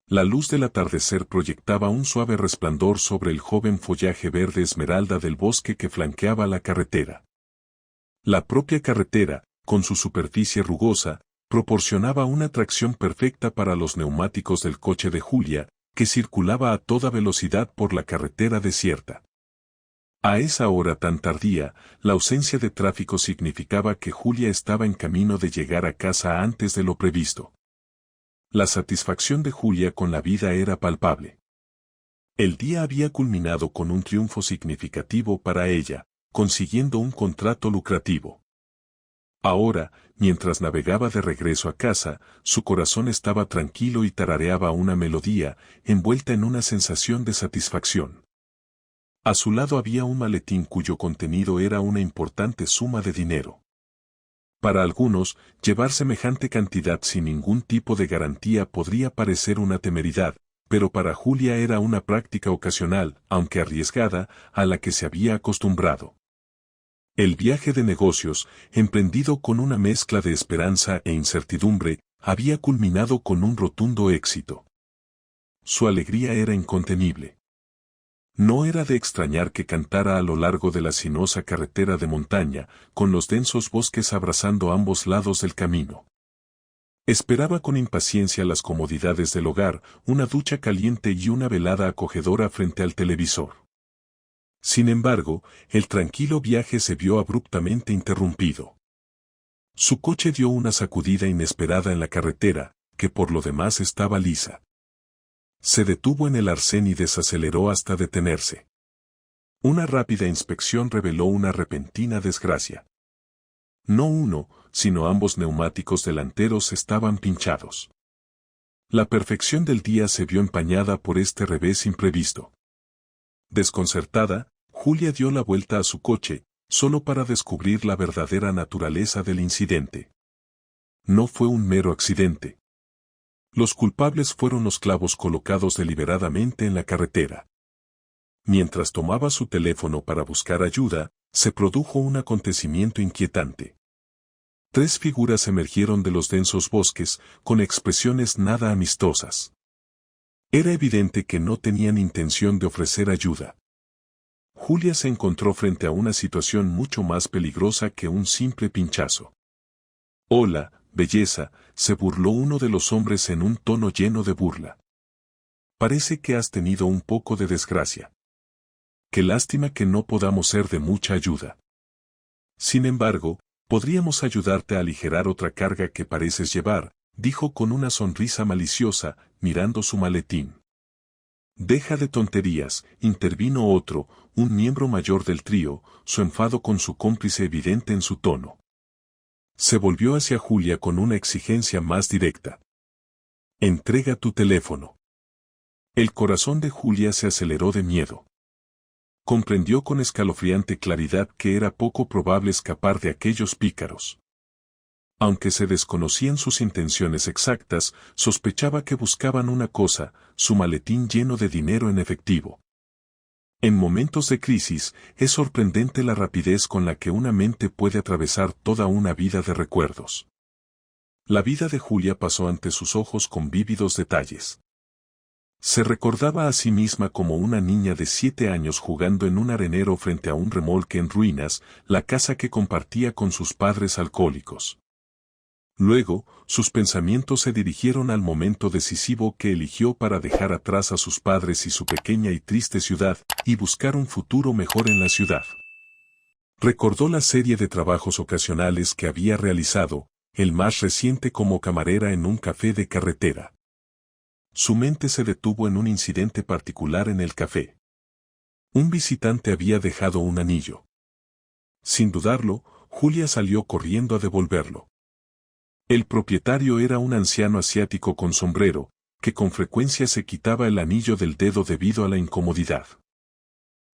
La luz del atardecer proyectaba un suave resplandor sobre el joven follaje verde esmeralda del bosque que flanqueaba la carretera. La propia carretera, con su superficie rugosa, proporcionaba una tracción perfecta para los neumáticos del coche de Julia, que circulaba a toda velocidad por la carretera desierta. A esa hora tan tardía, la ausencia de tráfico significaba que Julia estaba en camino de llegar a casa antes de lo previsto. La satisfacción de Julia con la vida era palpable. El día había culminado con un triunfo significativo para ella, consiguiendo un contrato lucrativo. Ahora, mientras navegaba de regreso a casa, su corazón estaba tranquilo y tarareaba una melodía, envuelta en una sensación de satisfacción. A su lado había un maletín cuyo contenido era una importante suma de dinero. Para algunos, llevar semejante cantidad sin ningún tipo de garantía podría parecer una temeridad, pero para Julia era una práctica ocasional, aunque arriesgada, a la que se había acostumbrado. El viaje de negocios, emprendido con una mezcla de esperanza e incertidumbre, había culminado con un rotundo éxito. Su alegría era incontenible. No era de extrañar que cantara a lo largo de la sinuosa carretera de montaña, con los densos bosques abrazando ambos lados del camino. Esperaba con impaciencia las comodidades del hogar, una ducha caliente y una velada acogedora frente al televisor. Sin embargo, el tranquilo viaje se vio abruptamente interrumpido. Su coche dio una sacudida inesperada en la carretera, que por lo demás estaba lisa. Se detuvo en el arcén y desaceleró hasta detenerse. Una rápida inspección reveló una repentina desgracia. No uno, sino ambos neumáticos delanteros estaban pinchados. La perfección del día se vio empañada por este revés imprevisto. Desconcertada, Julia dio la vuelta a su coche, solo para descubrir la verdadera naturaleza del incidente. No fue un mero accidente. Los culpables fueron los clavos colocados deliberadamente en la carretera. Mientras tomaba su teléfono para buscar ayuda, se produjo un acontecimiento inquietante. 3 figuras emergieron de los densos bosques, con expresiones nada amistosas. Era evidente que no tenían intención de ofrecer ayuda. Julia se encontró frente a una situación mucho más peligrosa que un simple pinchazo. «Hola, belleza», se burló uno de los hombres en un tono lleno de burla. «Parece que has tenido un poco de desgracia. Qué lástima que no podamos ser de mucha ayuda. Sin embargo, podríamos ayudarte a aligerar otra carga que pareces llevar», dijo con una sonrisa maliciosa, mirando su maletín. «Deja de tonterías», intervino otro, un miembro mayor del trío, su enfado con su cómplice evidente en su tono. Se volvió hacia Julia con una exigencia más directa. «Entrega tu teléfono». El corazón de Julia se aceleró de miedo. Comprendió con escalofriante claridad que era poco probable escapar de aquellos pícaros. Aunque se desconocían sus intenciones exactas, sospechaba que buscaban una cosa, su maletín lleno de dinero en efectivo. En momentos de crisis, es sorprendente la rapidez con la que una mente puede atravesar toda una vida de recuerdos. La vida de Julia pasó ante sus ojos con vívidos detalles. Se recordaba a sí misma como una niña de 7 años jugando en un arenero frente a un remolque en ruinas, la casa que compartía con sus padres alcohólicos. Luego, sus pensamientos se dirigieron al momento decisivo que eligió para dejar atrás a sus padres y su pequeña y triste ciudad, y buscar un futuro mejor en la ciudad. Recordó la serie de trabajos ocasionales que había realizado, el más reciente como camarera en un café de carretera. Su mente se detuvo en un incidente particular en el café. Un visitante había dejado un anillo. Sin dudarlo, Julia salió corriendo a devolverlo. El propietario era un anciano asiático con sombrero, que con frecuencia se quitaba el anillo del dedo debido a la incomodidad.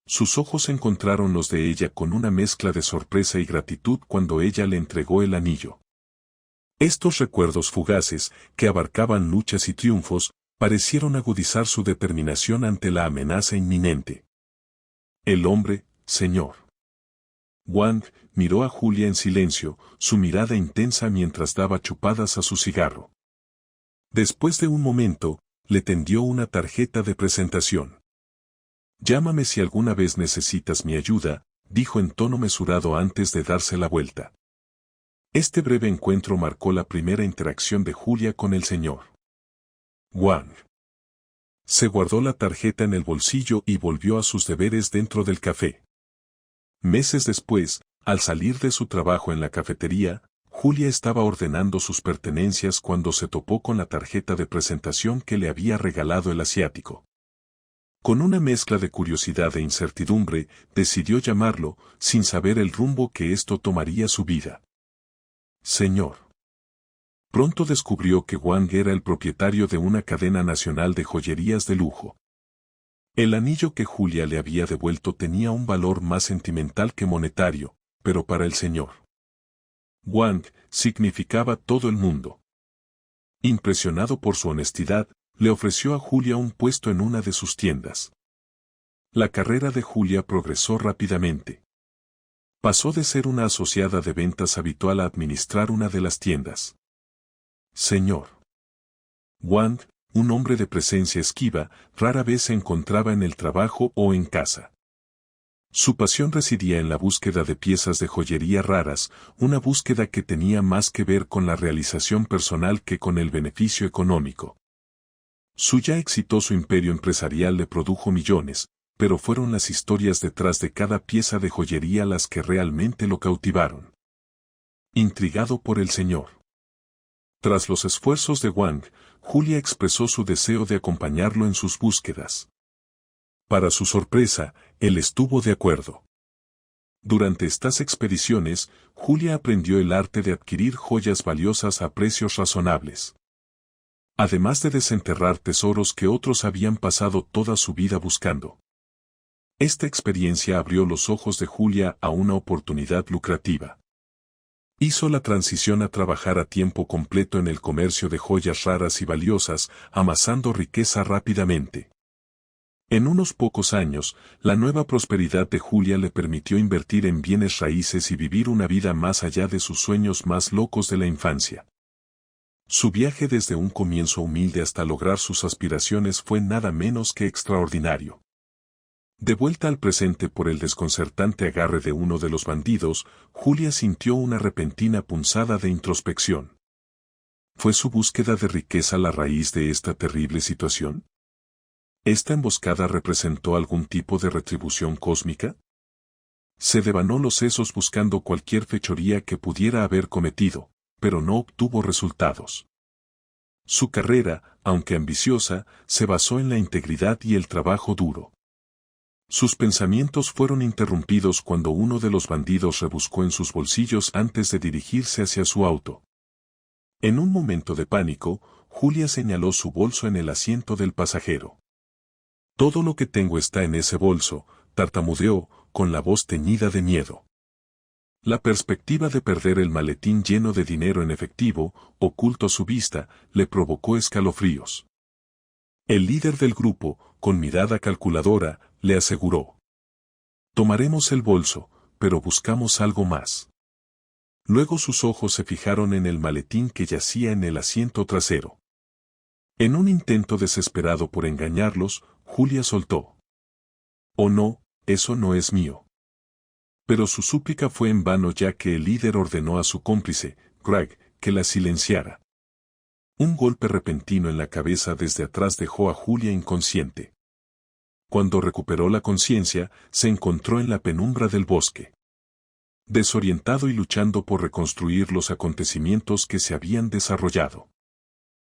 Sus ojos encontraron los de ella con una mezcla de sorpresa y gratitud cuando ella le entregó el anillo. Estos recuerdos fugaces, que abarcaban luchas y triunfos, parecieron agudizar su determinación ante la amenaza inminente. «El hombre, señor». Wang miró a Julia en silencio, su mirada intensa mientras daba chupadas a su cigarro. Después de un momento, le tendió una tarjeta de presentación. Llámame si alguna vez necesitas mi ayuda, dijo en tono mesurado antes de darse la vuelta. Este breve encuentro marcó la primera interacción de Julia con el señor Wang. Se guardó la tarjeta en el bolsillo y volvió a sus deberes dentro del café. Meses después, al salir de su trabajo en la cafetería, Julia estaba ordenando sus pertenencias cuando se topó con la tarjeta de presentación que le había regalado el asiático. Con una mezcla de curiosidad e incertidumbre, decidió llamarlo, sin saber el rumbo que esto tomaría su vida. Señor. Pronto descubrió que Wang era el propietario de una cadena nacional de joyerías de lujo. El anillo que Julia le había devuelto tenía un valor más sentimental que monetario, pero para el señor Wang significaba todo el mundo. Impresionado por su honestidad, le ofreció a Julia un puesto en una de sus tiendas. La carrera de Julia progresó rápidamente. Pasó de ser una asociada de ventas habitual a administrar una de las tiendas. Señor Wang, un hombre de presencia esquiva, rara vez se encontraba en el trabajo o en casa. Su pasión residía en la búsqueda de piezas de joyería raras, una búsqueda que tenía más que ver con la realización personal que con el beneficio económico. Su ya exitoso imperio empresarial le produjo millones, pero fueron las historias detrás de cada pieza de joyería las que realmente lo cautivaron. Intrigado por el señor. Tras los esfuerzos de Wang, Julia expresó su deseo de acompañarlo en sus búsquedas. Para su sorpresa, él estuvo de acuerdo. Durante estas expediciones, Julia aprendió el arte de adquirir joyas valiosas a precios razonables. Además de desenterrar tesoros que otros habían pasado toda su vida buscando. Esta experiencia abrió los ojos de Julia a una oportunidad lucrativa. Hizo la transición a trabajar a tiempo completo en el comercio de joyas raras y valiosas, amasando riqueza rápidamente. En unos pocos años, la nueva prosperidad de Julia le permitió invertir en bienes raíces y vivir una vida más allá de sus sueños más locos de la infancia. Su viaje desde un comienzo humilde hasta lograr sus aspiraciones fue nada menos que extraordinario. De vuelta al presente por el desconcertante agarre de uno de los bandidos, Julia sintió una repentina punzada de introspección. ¿Fue su búsqueda de riqueza la raíz de esta terrible situación? ¿Esta emboscada representó algún tipo de retribución cósmica? Se devanó los sesos buscando cualquier fechoría que pudiera haber cometido, pero no obtuvo resultados. Su carrera, aunque ambiciosa, se basó en la integridad y el trabajo duro. Sus pensamientos fueron interrumpidos cuando uno de los bandidos rebuscó en sus bolsillos antes de dirigirse hacia su auto. En un momento de pánico, Julia señaló su bolso en el asiento del pasajero. Todo lo que tengo está en ese bolso, tartamudeó, con la voz teñida de miedo. La perspectiva de perder el maletín lleno de dinero en efectivo, oculto a su vista, le provocó escalofríos. El líder del grupo, con mirada calculadora, le aseguró. Tomaremos el bolso, pero buscamos algo más. Luego sus ojos se fijaron en el maletín que yacía en el asiento trasero. En un intento desesperado por engañarlos, Julia soltó. «Oh no, eso no es mío». Pero su súplica fue en vano ya que el líder ordenó a su cómplice, Greg, que la silenciara. Un golpe repentino en la cabeza desde atrás dejó a Julia inconsciente. Cuando recuperó la conciencia, se encontró en la penumbra del bosque. Desorientado y luchando por reconstruir los acontecimientos que se habían desarrollado.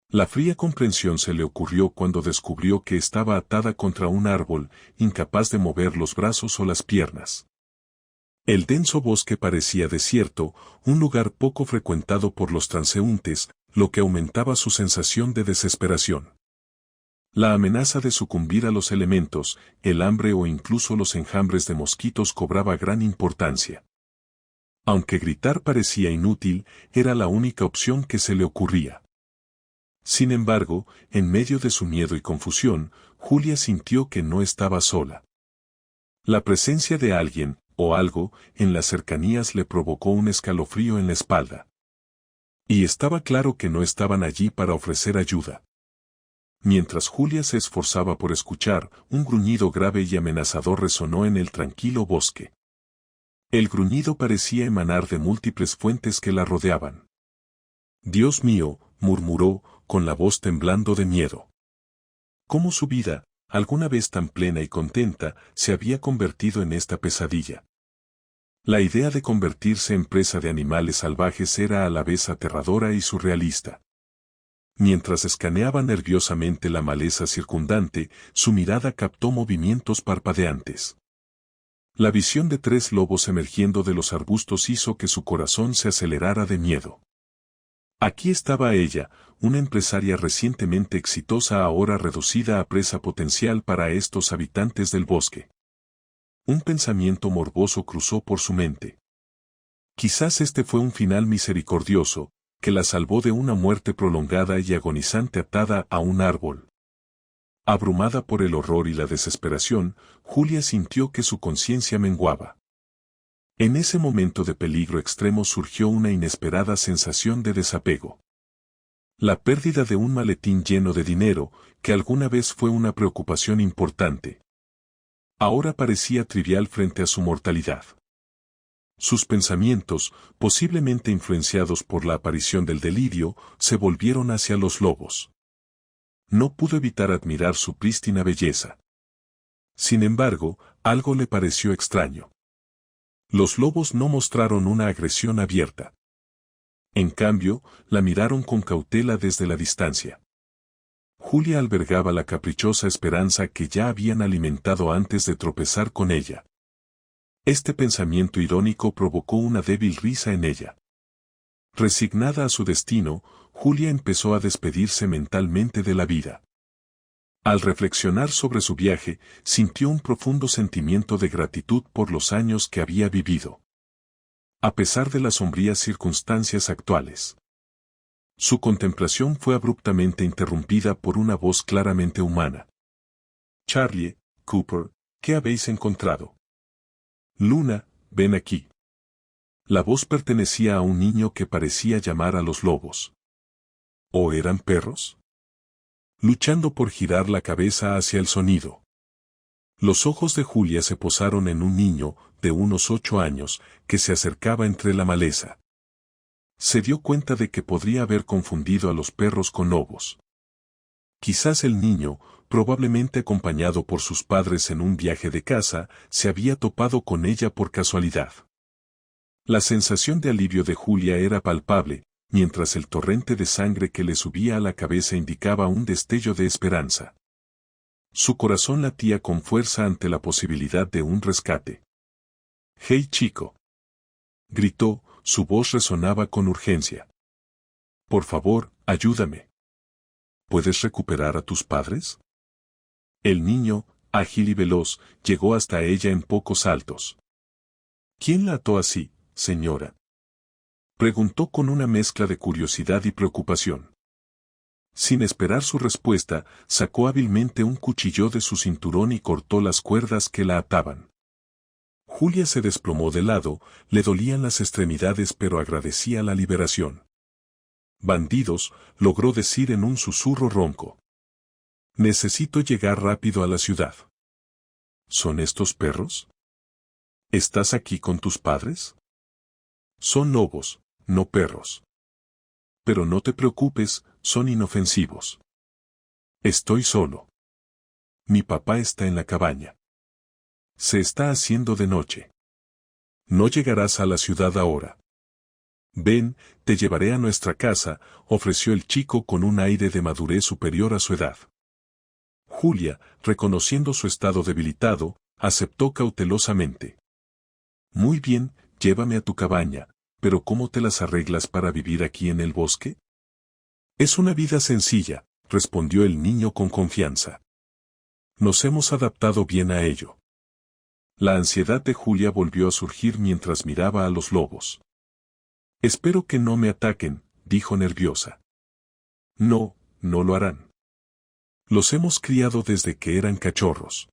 La fría comprensión se le ocurrió cuando descubrió que estaba atada contra un árbol, incapaz de mover los brazos o las piernas. El denso bosque parecía desierto, un lugar poco frecuentado por los transeúntes, lo que aumentaba su sensación de desesperación. La amenaza de sucumbir a los elementos, el hambre o incluso los enjambres de mosquitos cobraba gran importancia. Aunque gritar parecía inútil, era la única opción que se le ocurría. Sin embargo, en medio de su miedo y confusión, Julia sintió que no estaba sola. La presencia de alguien, o algo, en las cercanías le provocó un escalofrío en la espalda. Y estaba claro que no estaban allí para ofrecer ayuda. Mientras Julia se esforzaba por escuchar, un gruñido grave y amenazador resonó en el tranquilo bosque. El gruñido parecía emanar de múltiples fuentes que la rodeaban. «Dios mío», murmuró, con la voz temblando de miedo. ¿Cómo su vida, alguna vez tan plena y contenta, se había convertido en esta pesadilla? La idea de convertirse en presa de animales salvajes era a la vez aterradora y surrealista. Mientras escaneaba nerviosamente la maleza circundante, su mirada captó movimientos parpadeantes. La visión de 3 lobos emergiendo de los arbustos hizo que su corazón se acelerara de miedo. Aquí estaba ella, una empresaria recientemente exitosa ahora reducida a presa potencial para estos habitantes del bosque. Un pensamiento morboso cruzó por su mente. Quizás este fue un final misericordioso, que la salvó de una muerte prolongada y agonizante atada a un árbol. Abrumada por el horror y la desesperación, Julia sintió que su conciencia menguaba. En ese momento de peligro extremo surgió una inesperada sensación de desapego. La pérdida de un maletín lleno de dinero, que alguna vez fue una preocupación importante, ahora parecía trivial frente a su mortalidad. Sus pensamientos, posiblemente influenciados por la aparición del delirio, se volvieron hacia los lobos. No pudo evitar admirar su prístina belleza. Sin embargo, algo le pareció extraño. Los lobos no mostraron una agresión abierta. En cambio, la miraron con cautela desde la distancia. Julia albergaba la caprichosa esperanza que ya habían alimentado antes de tropezar con ella. Este pensamiento irónico provocó una débil risa en ella. Resignada a su destino, Julia empezó a despedirse mentalmente de la vida. Al reflexionar sobre su viaje, sintió un profundo sentimiento de gratitud por los años que había vivido. A pesar de las sombrías circunstancias actuales. Su contemplación fue abruptamente interrumpida por una voz claramente humana. «Charlie, Cooper, ¿qué habéis encontrado?» «Luna, ven aquí». La voz pertenecía a un niño que parecía llamar a los lobos. ¿O eran perros? Luchando por girar la cabeza hacia el sonido. Los ojos de Julia se posaron en un niño, de unos 8 años, que se acercaba entre la maleza. Se dio cuenta de que podría haber confundido a los perros con lobos. Quizás el niño, probablemente acompañado por sus padres en un viaje de caza, se había topado con ella por casualidad. La sensación de alivio de Julia era palpable, mientras el torrente de sangre que le subía a la cabeza indicaba un destello de esperanza. Su corazón latía con fuerza ante la posibilidad de un rescate. «¡Hey, chico!», gritó, su voz resonaba con urgencia. «Por favor, ayúdame. ¿Puedes recuperar a tus padres?» El niño, ágil y veloz, llegó hasta ella en pocos saltos. «¿Quién la ató así, señora?», preguntó con una mezcla de curiosidad y preocupación. Sin esperar su respuesta, sacó hábilmente un cuchillo de su cinturón y cortó las cuerdas que la ataban. Julia se desplomó de lado, le dolían las extremidades pero agradecía la liberación. «Bandidos», logró decir en un susurro ronco. «Necesito llegar rápido a la ciudad». «¿Son estos perros? ¿Estás aquí con tus padres?» «Son lobos, no perros». «Pero no te preocupes, son inofensivos». «Estoy solo. Mi papá está en la cabaña. Se está haciendo de noche. No llegarás a la ciudad ahora. Ven, te llevaré a nuestra casa», ofreció el chico con un aire de madurez superior a su edad. Julia, reconociendo su estado debilitado, aceptó cautelosamente. «Muy bien, llévame a tu cabaña, pero ¿cómo te las arreglas para vivir aquí en el bosque?» «Es una vida sencilla», respondió el niño con confianza. «Nos hemos adaptado bien a ello». La ansiedad de Julia volvió a surgir mientras miraba a los lobos. «Espero que no me ataquen», dijo nerviosa. «No, no lo harán. Los hemos criado desde que eran cachorros.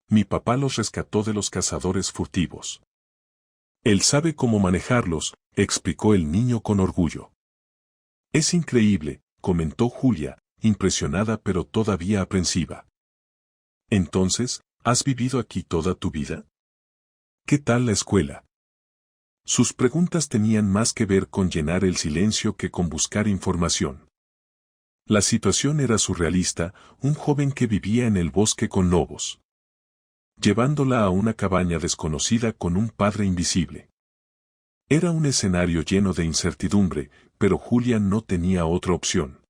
Mi papá los rescató de los cazadores furtivos. Él sabe cómo manejarlos», explicó el niño con orgullo. «Es increíble», comentó Julia, impresionada pero todavía aprensiva. Entonces, ¿has vivido aquí toda tu vida? ¿Qué tal la escuela? Sus preguntas tenían más que ver con llenar el silencio que con buscar información. La situación era surrealista, un joven que vivía en el bosque con lobos, llevándola a una cabaña desconocida con un padre invisible. Era un escenario lleno de incertidumbre, pero Julia no tenía otra opción,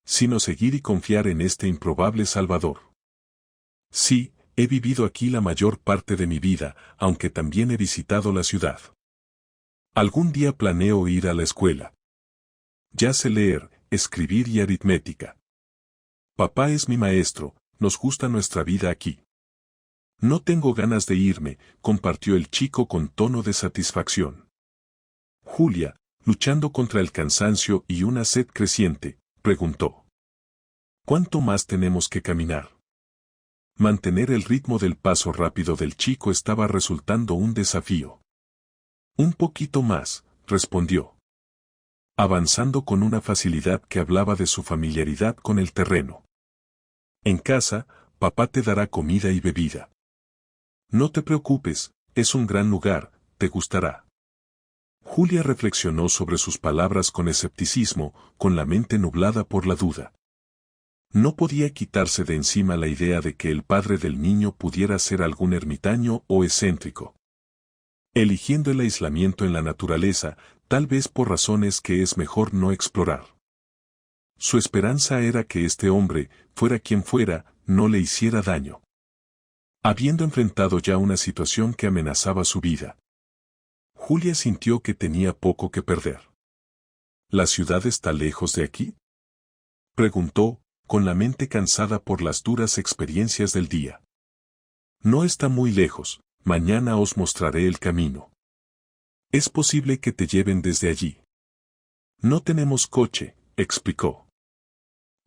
sino seguir y confiar en este improbable Salvador. Sí, he vivido aquí la mayor parte de mi vida, aunque también he visitado la ciudad. Algún día planeo ir a la escuela. Ya sé leer, escribir y aritmética. Papá es mi maestro, nos gusta nuestra vida aquí. No tengo ganas de irme, compartió el chico con tono de satisfacción. Julia, luchando contra el cansancio y una sed creciente, preguntó: ¿cuánto más tenemos que caminar? Mantener el ritmo del paso rápido del chico estaba resultando un desafío. Un poquito más, respondió, avanzando con una facilidad que hablaba de su familiaridad con el terreno. En casa, papá te dará comida y bebida. No te preocupes, es un gran lugar, te gustará. Julia reflexionó sobre sus palabras con escepticismo, con la mente nublada por la duda. No podía quitarse de encima la idea de que el padre del niño pudiera ser algún ermitaño o excéntrico, eligiendo el aislamiento en la naturaleza, tal vez por razones que es mejor no explorar. Su esperanza era que este hombre, fuera quien fuera, no le hiciera daño. Habiendo enfrentado ya una situación que amenazaba su vida, Julia sintió que tenía poco que perder. ¿La ciudad está lejos de aquí?, preguntó, con la mente cansada por las duras experiencias del día. No está muy lejos, mañana os mostraré el camino. Es posible que te lleven desde allí. No tenemos coche, explicó.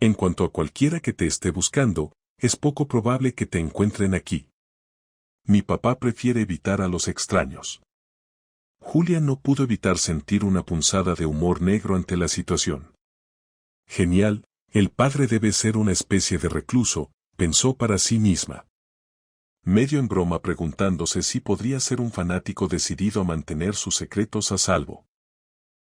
En cuanto a cualquiera que te esté buscando, es poco probable que te encuentren aquí. Mi papá prefiere evitar a los extraños. Julia no pudo evitar sentir una punzada de humor negro ante la situación. Genial, el padre debe ser una especie de recluso, pensó para sí misma. Medio en broma preguntándose si podría ser un fanático decidido a mantener sus secretos a salvo.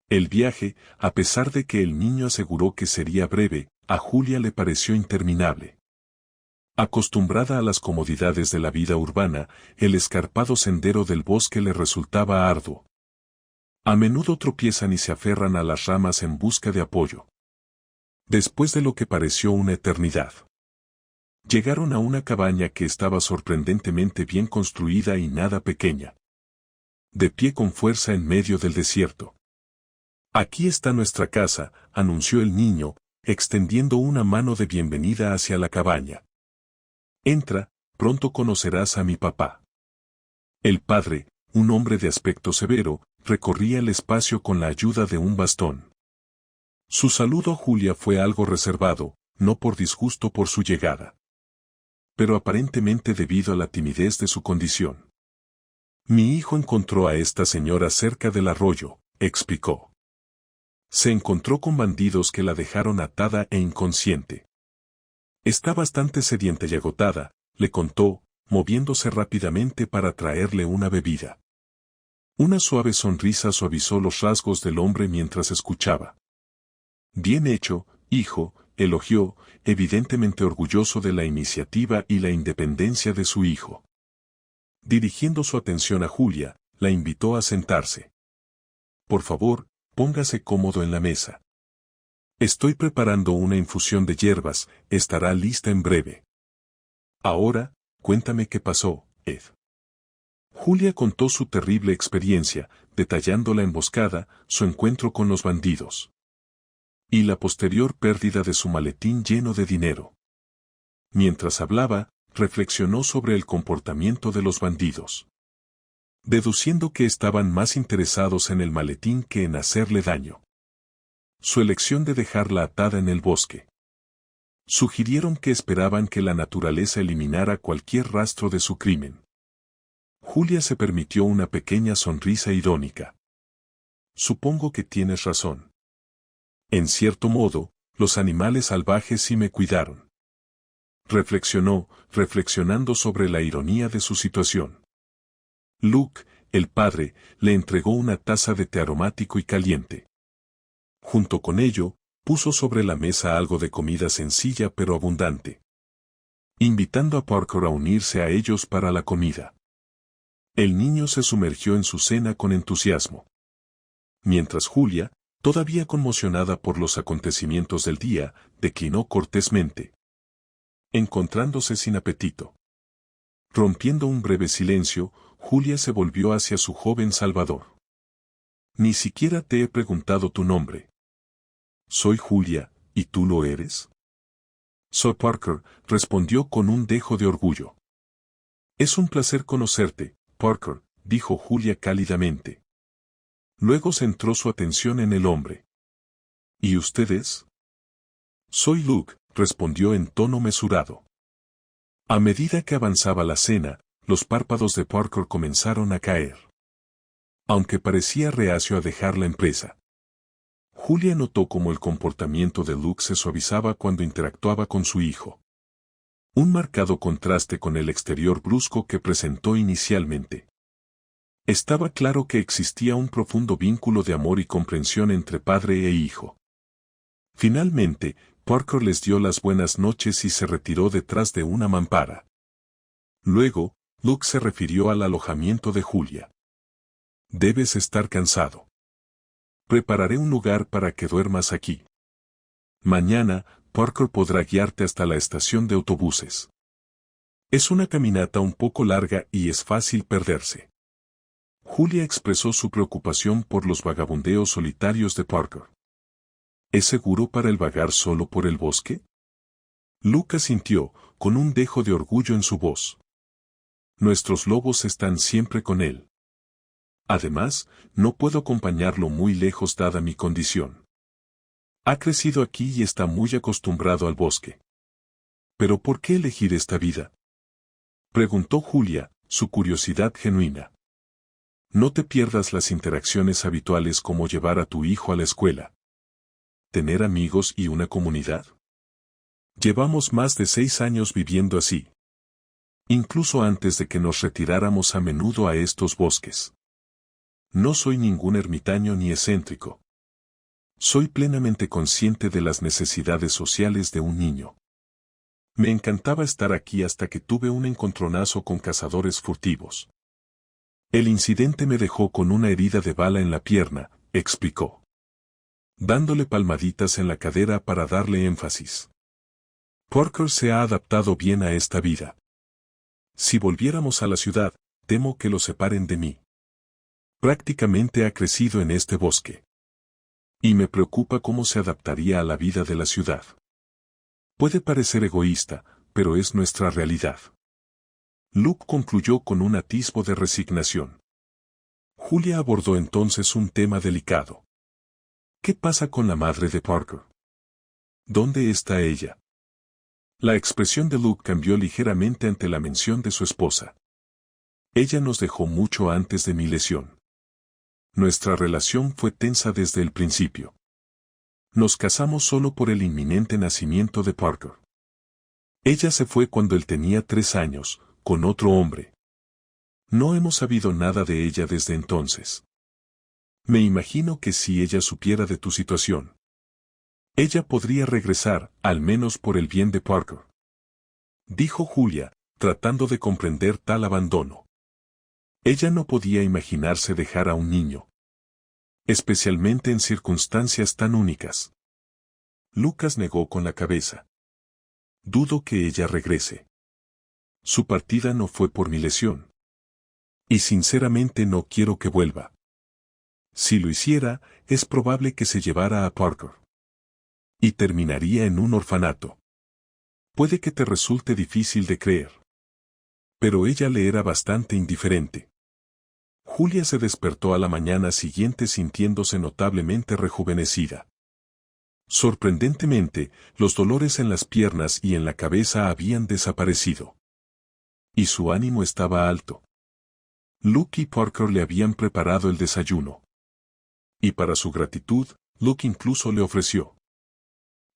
El viaje, a pesar de que el niño aseguró que sería breve, a Julia le pareció interminable. Acostumbrada a las comodidades de la vida urbana, el escarpado sendero del bosque le resultaba arduo. A menudo tropiezan y se aferran a las ramas en busca de apoyo. Después de lo que pareció una eternidad, llegaron a una cabaña que estaba sorprendentemente bien construida y nada pequeña, de pie con fuerza en medio del desierto. Aquí está nuestra casa, anunció el niño, extendiendo una mano de bienvenida hacia la cabaña. Entra, pronto conocerás a mi papá. El padre, un hombre de aspecto severo, recorría el espacio con la ayuda de un bastón. Su saludo a Julia fue algo reservado, no por disgusto por su llegada, pero aparentemente debido a la timidez de su condición. Mi hijo encontró a esta señora cerca del arroyo, explicó. Se encontró con bandidos que la dejaron atada e inconsciente. Está bastante sedienta y agotada, le contó, moviéndose rápidamente para traerle una bebida. Una suave sonrisa suavizó los rasgos del hombre mientras escuchaba. Bien hecho, hijo, elogió, evidentemente orgulloso de la iniciativa y la independencia de su hijo. Dirigiendo su atención a Julia, la invitó a sentarse. Por favor, póngase cómodo en la mesa. Estoy preparando una infusión de hierbas, estará lista en breve. Ahora, cuéntame qué pasó, Ed. Julia contó su terrible experiencia, detallando la emboscada, su encuentro con los bandidos y la posterior pérdida de su maletín lleno de dinero. Mientras hablaba, reflexionó sobre el comportamiento de los bandidos, deduciendo que estaban más interesados en el maletín que en hacerle daño. Su elección de dejarla atada en el bosque. Sugirieron que esperaban que la naturaleza eliminara cualquier rastro de su crimen. Julia se permitió una pequeña sonrisa irónica. Supongo que tienes razón. En cierto modo, Los animales salvajes sí me cuidaron. Reflexionó, reflexionando sobre la ironía de su situación. Luke, el padre, le entregó una taza de té aromático y caliente. Junto con ello, puso sobre la mesa algo de comida sencilla pero abundante, invitando a Parker a unirse a ellos para la comida. El niño se sumergió en su cena con entusiasmo. Mientras Julia, todavía conmocionada por los acontecimientos del día, declinó cortésmente, encontrándose sin apetito. Rompiendo un breve silencio, Julia se volvió hacia su joven salvador. Ni siquiera te he preguntado tu nombre. Soy Julia, ¿y tú lo eres? Soy Parker, respondió con un dejo de orgullo. Es un placer conocerte, Parker, dijo Julia cálidamente. Luego centró su atención en el hombre. ¿Y ustedes? Soy Luke, respondió en tono mesurado. A medida que avanzaba la cena, los párpados de Parker comenzaron a caer. Aunque parecía reacio a dejar la empresa. Julia notó cómo el comportamiento de Luke se suavizaba cuando interactuaba con su hijo. Un marcado contraste con el exterior brusco que presentó inicialmente. Estaba claro que existía un profundo vínculo de amor y comprensión entre padre e hijo. Finalmente, Parker les dio las buenas noches y se retiró detrás de una mampara. Luego, Luke se refirió al alojamiento de Julia. Debes estar cansado. Prepararé un lugar para que duermas aquí. Mañana, Parker podrá guiarte hasta la estación de autobuses. Es una caminata un poco larga y es fácil perderse. Julia expresó su preocupación por los vagabundeos solitarios de Parker. ¿Es seguro para el vagar solo por el bosque? Luke asintió, con un dejo de orgullo en su voz. Nuestros lobos están siempre con él. Además, no puedo acompañarlo muy lejos dada mi condición. Ha crecido aquí y está muy acostumbrado al bosque. ¿Pero por qué elegir esta vida? Preguntó Julia, su curiosidad genuina. No te pierdas las interacciones habituales como llevar a tu hijo a la escuela. ¿Tener amigos y una comunidad? Llevamos más de 6 años viviendo así. Incluso antes de que nos retiráramos a menudo a estos bosques. No soy ningún ermitaño ni excéntrico. Soy plenamente consciente de las necesidades sociales de un niño. Me encantaba estar aquí hasta que tuve un encontronazo con cazadores furtivos. El incidente me dejó con una herida de bala en la pierna, explicó. Dándole palmaditas en la cadera para darle énfasis. Parker se ha adaptado bien a esta vida. Si volviéramos a la ciudad, temo que lo separen de mí. Prácticamente ha crecido en este bosque. Y me preocupa cómo se adaptaría a la vida de la ciudad. Puede parecer egoísta, pero es nuestra realidad. Luke concluyó con un atisbo de resignación. Julia abordó entonces un tema delicado. ¿Qué pasa con la madre de Parker? ¿Dónde está ella? La expresión de Luke cambió ligeramente ante la mención de su esposa. Ella nos dejó mucho antes de mi lesión. Nuestra relación fue tensa desde el principio. Nos casamos solo por el inminente nacimiento de Parker. Ella se fue cuando él tenía 3 años, con otro hombre. No hemos sabido nada de ella desde entonces. Me imagino que si ella supiera de tu situación, ella podría regresar, al menos por el bien de Parker. Dijo Julia, tratando de comprender tal abandono. Ella no podía imaginarse dejar a un niño. Especialmente en circunstancias tan únicas. Lucas negó con la cabeza. Dudo que ella regrese. Su partida no fue por mi lesión. Y sinceramente no quiero que vuelva. Si lo hiciera, es probable que se llevara a Parker. Y terminaría en un orfanato. Puede que te resulte difícil de creer. Pero ella le era bastante indiferente. Julia se despertó a la mañana siguiente sintiéndose notablemente rejuvenecida. Sorprendentemente, los dolores en las piernas y en la cabeza habían desaparecido. Y su ánimo estaba alto. Luke y Parker le habían preparado el desayuno. Y para su gratitud, Luke incluso le ofreció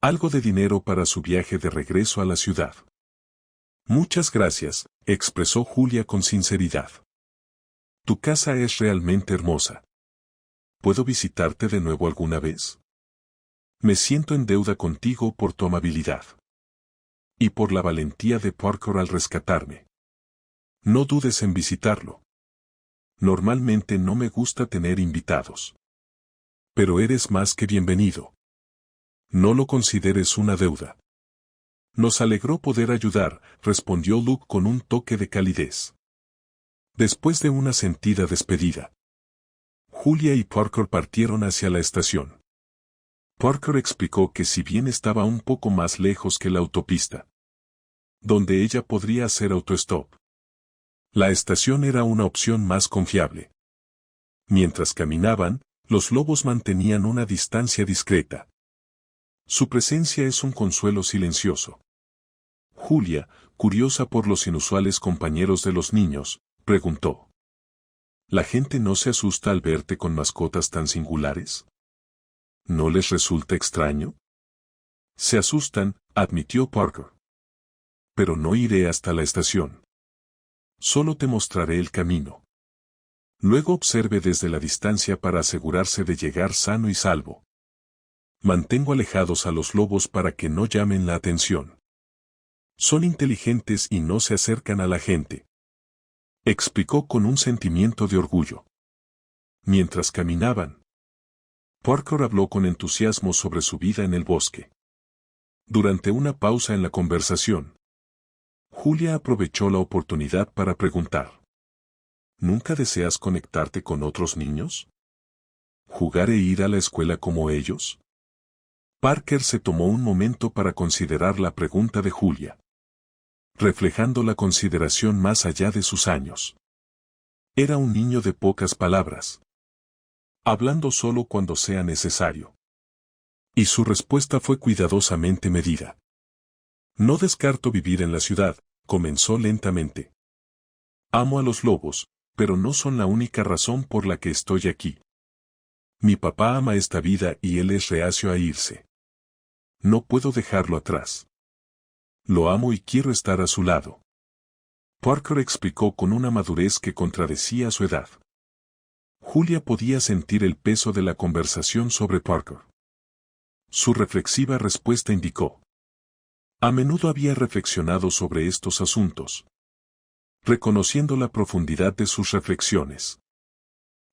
Algo de dinero para su viaje de regreso a la ciudad. Muchas gracias, expresó Julia con sinceridad. Tu casa es realmente hermosa. ¿Puedo visitarte de nuevo alguna vez? Me siento en deuda contigo por tu amabilidad. Y por la valentía de Parker al rescatarme. No dudes en visitarlo. Normalmente no me gusta tener invitados. Pero eres más que bienvenido. No lo consideres una deuda. Nos alegró poder ayudar, respondió Luke con un toque de calidez. Después de una sentida despedida, Julia y Parker partieron hacia la estación. Parker explicó que si bien estaba un poco más lejos que la autopista, donde ella podría hacer autostop, la estación era una opción más confiable. Mientras caminaban, los lobos mantenían una distancia discreta. Su presencia es un consuelo silencioso. Julia, curiosa por los inusuales compañeros de los niños, preguntó. ¿La gente no se asusta al verte con mascotas tan singulares? ¿No les resulta extraño? Se asustan, admitió Parker. Pero no iré hasta la estación. Solo te mostraré el camino. Luego observe desde la distancia para asegurarse de llegar sano y salvo. Mantengo alejados a los lobos para que no llamen la atención. Son inteligentes y no se acercan a la gente. Explicó con un sentimiento de orgullo. Mientras caminaban, Parker habló con entusiasmo sobre su vida en el bosque. Durante una pausa en la conversación, Julia aprovechó la oportunidad para preguntar. ¿Nunca deseas conectarte con otros niños? ¿Jugar e ir a la escuela como ellos? Parker se tomó un momento para considerar la pregunta de Julia, reflejando la consideración más allá de sus años. Era un niño de pocas palabras, hablando solo cuando sea necesario. Y su respuesta fue cuidadosamente medida. No descarto vivir en la ciudad, comenzó lentamente. Amo a los lobos, pero no son la única razón por la que estoy aquí. Mi papá ama esta vida y él es reacio a irse. No puedo dejarlo atrás. Lo amo y quiero estar a su lado. Parker explicó con una madurez que contradecía su edad. Julia podía sentir el peso de la conversación sobre Parker. Su reflexiva respuesta indicó. A menudo había reflexionado sobre estos asuntos, reconociendo la profundidad de sus reflexiones.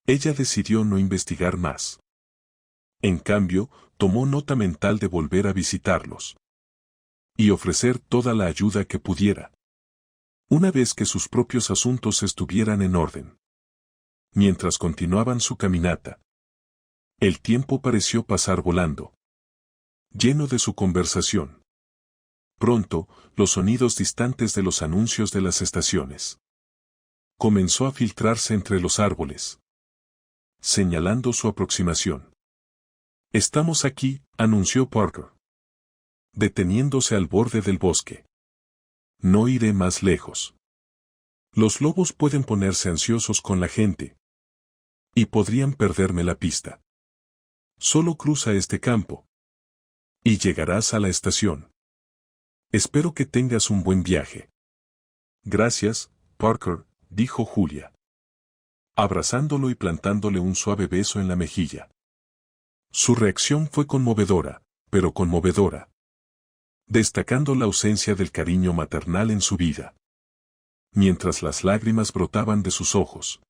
Ella decidió no investigar más. En cambio, tomó nota mental de volver a visitarlos y ofrecer toda la ayuda que pudiera, una vez que sus propios asuntos estuvieran en orden. Mientras continuaban su caminata, el tiempo pareció pasar volando, lleno de su conversación. Pronto, los sonidos distantes de los anuncios de las estaciones comenzó a filtrarse entre los árboles, señalando su aproximación. Estamos aquí, anunció Parker, deteniéndose al borde del bosque. No iré más lejos. Los lobos pueden ponerse ansiosos con la gente y podrían perderme la pista. Solo cruza este campo y llegarás a la estación. Espero que tengas un buen viaje. Gracias, Parker, dijo Julia, abrazándolo y plantándole un suave beso en la mejilla. Su reacción fue conmovedora, pero conmovedora, destacando la ausencia del cariño maternal en su vida. Mientras las lágrimas brotaban de sus ojos,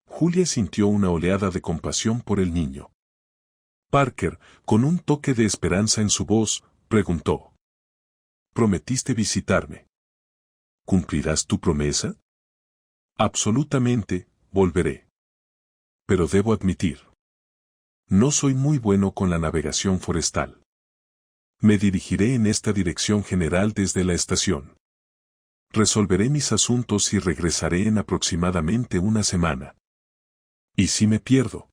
Julia sintió una oleada de compasión por el niño. Parker, con un toque de esperanza en su voz, preguntó. ¿Prometiste visitarme? ¿Cumplirás tu promesa? Absolutamente, volveré. Pero debo admitir, no soy muy bueno con la navegación forestal. Me dirigiré en esta dirección general desde la estación. Resolveré mis asuntos y regresaré en aproximadamente una semana. ¿Y si me pierdo?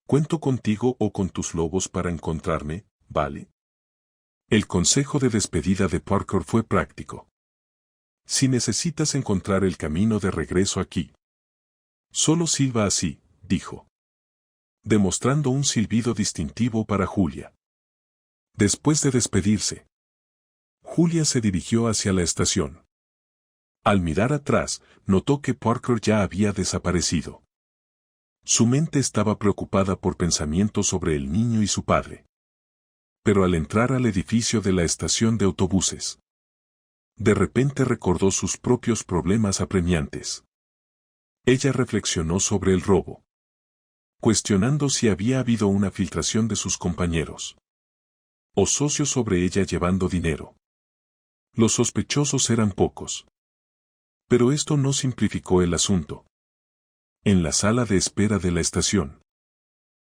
¿Cuento contigo o con tus lobos para encontrarme, vale? El consejo de despedida de Parker fue práctico. Si necesitas encontrar el camino de regreso aquí, solo silba así, dijo, demostrando un silbido distintivo para Julia. Después de despedirse, Julia se dirigió hacia la estación. Al mirar atrás, notó que Parker ya había desaparecido. Su mente estaba preocupada por pensamientos sobre el niño y su padre. Pero al entrar al edificio de la estación de autobuses, de repente recordó sus propios problemas apremiantes. Ella reflexionó sobre el robo, cuestionando si había habido una filtración de sus compañeros o socios sobre ella llevando dinero. Los sospechosos eran pocos. Pero esto no simplificó el asunto. En la sala de espera de la estación,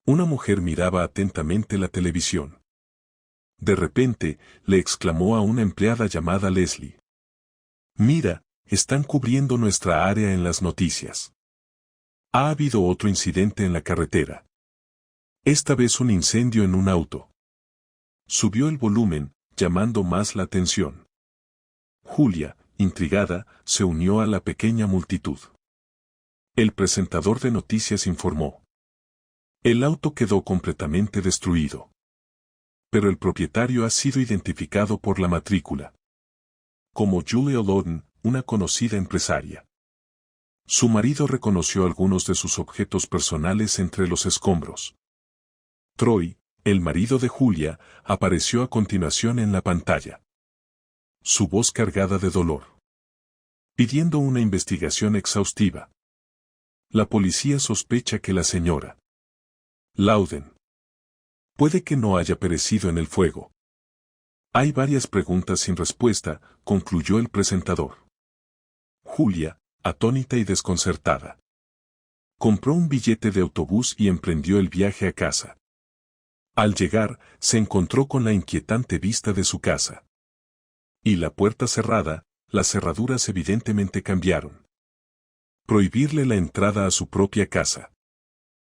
una mujer miraba atentamente la televisión. De repente, le exclamó a una empleada llamada Leslie: «Mira, están cubriendo nuestra área en las noticias. Ha habido otro incidente en la carretera. Esta vez un incendio en un auto». Subió el volumen, llamando más la atención. Julia, intrigada, se unió a la pequeña multitud. El presentador de noticias informó: «El auto quedó completamente destruido. Pero el propietario ha sido identificado por la matrícula como Julia Loden, una conocida empresaria. Su marido reconoció algunos de sus objetos personales entre los escombros». Troy, el marido de Julia, apareció a continuación en la pantalla. Su voz cargada de dolor, pidiendo una investigación exhaustiva. La policía sospecha que la señora Louden puede que no haya perecido en el fuego. Hay varias preguntas sin respuesta, concluyó el presentador. Julia, atónita y desconcertada, compró un billete de autobús y emprendió el viaje a casa. Al llegar, se encontró con la inquietante vista de su casa. Y la puerta cerrada, las cerraduras evidentemente cambiaron. Prohibirle la entrada a su propia casa.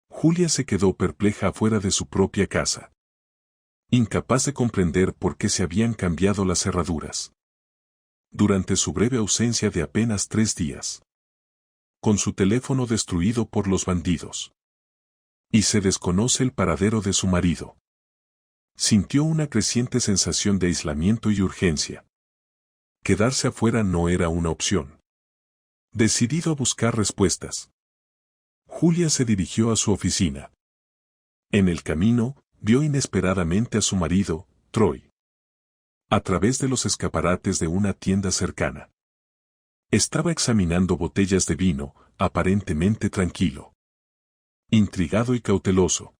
Julia se quedó perpleja afuera de su propia casa, incapaz de comprender por qué se habían cambiado las cerraduras. Durante su breve ausencia de apenas 3 días. Con su teléfono destruido por los bandidos. Y se desconoce el paradero de su marido. Sintió una creciente sensación de aislamiento y urgencia. Quedarse afuera no era una opción. Decidido a buscar respuestas, Julia se dirigió a su oficina. En el camino, vio inesperadamente a su marido, Troy, a través de los escaparates de una tienda cercana. Estaba examinando botellas de vino, aparentemente tranquilo. Intrigado y cauteloso.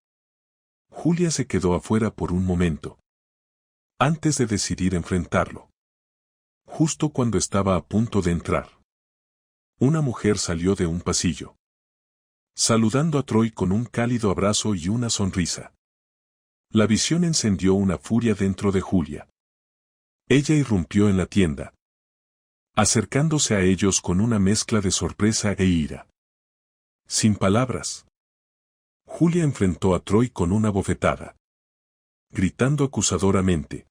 Julia se quedó afuera por un momento, antes de decidir enfrentarlo. Justo cuando estaba a punto de entrar, una mujer salió de un pasillo, saludando a Troy con un cálido abrazo y una sonrisa. La visión encendió una furia dentro de Julia. Ella irrumpió en la tienda, acercándose a ellos con una mezcla de sorpresa e ira. Sin palabras, Julia enfrentó a Troy con una bofetada, gritando acusadoramente: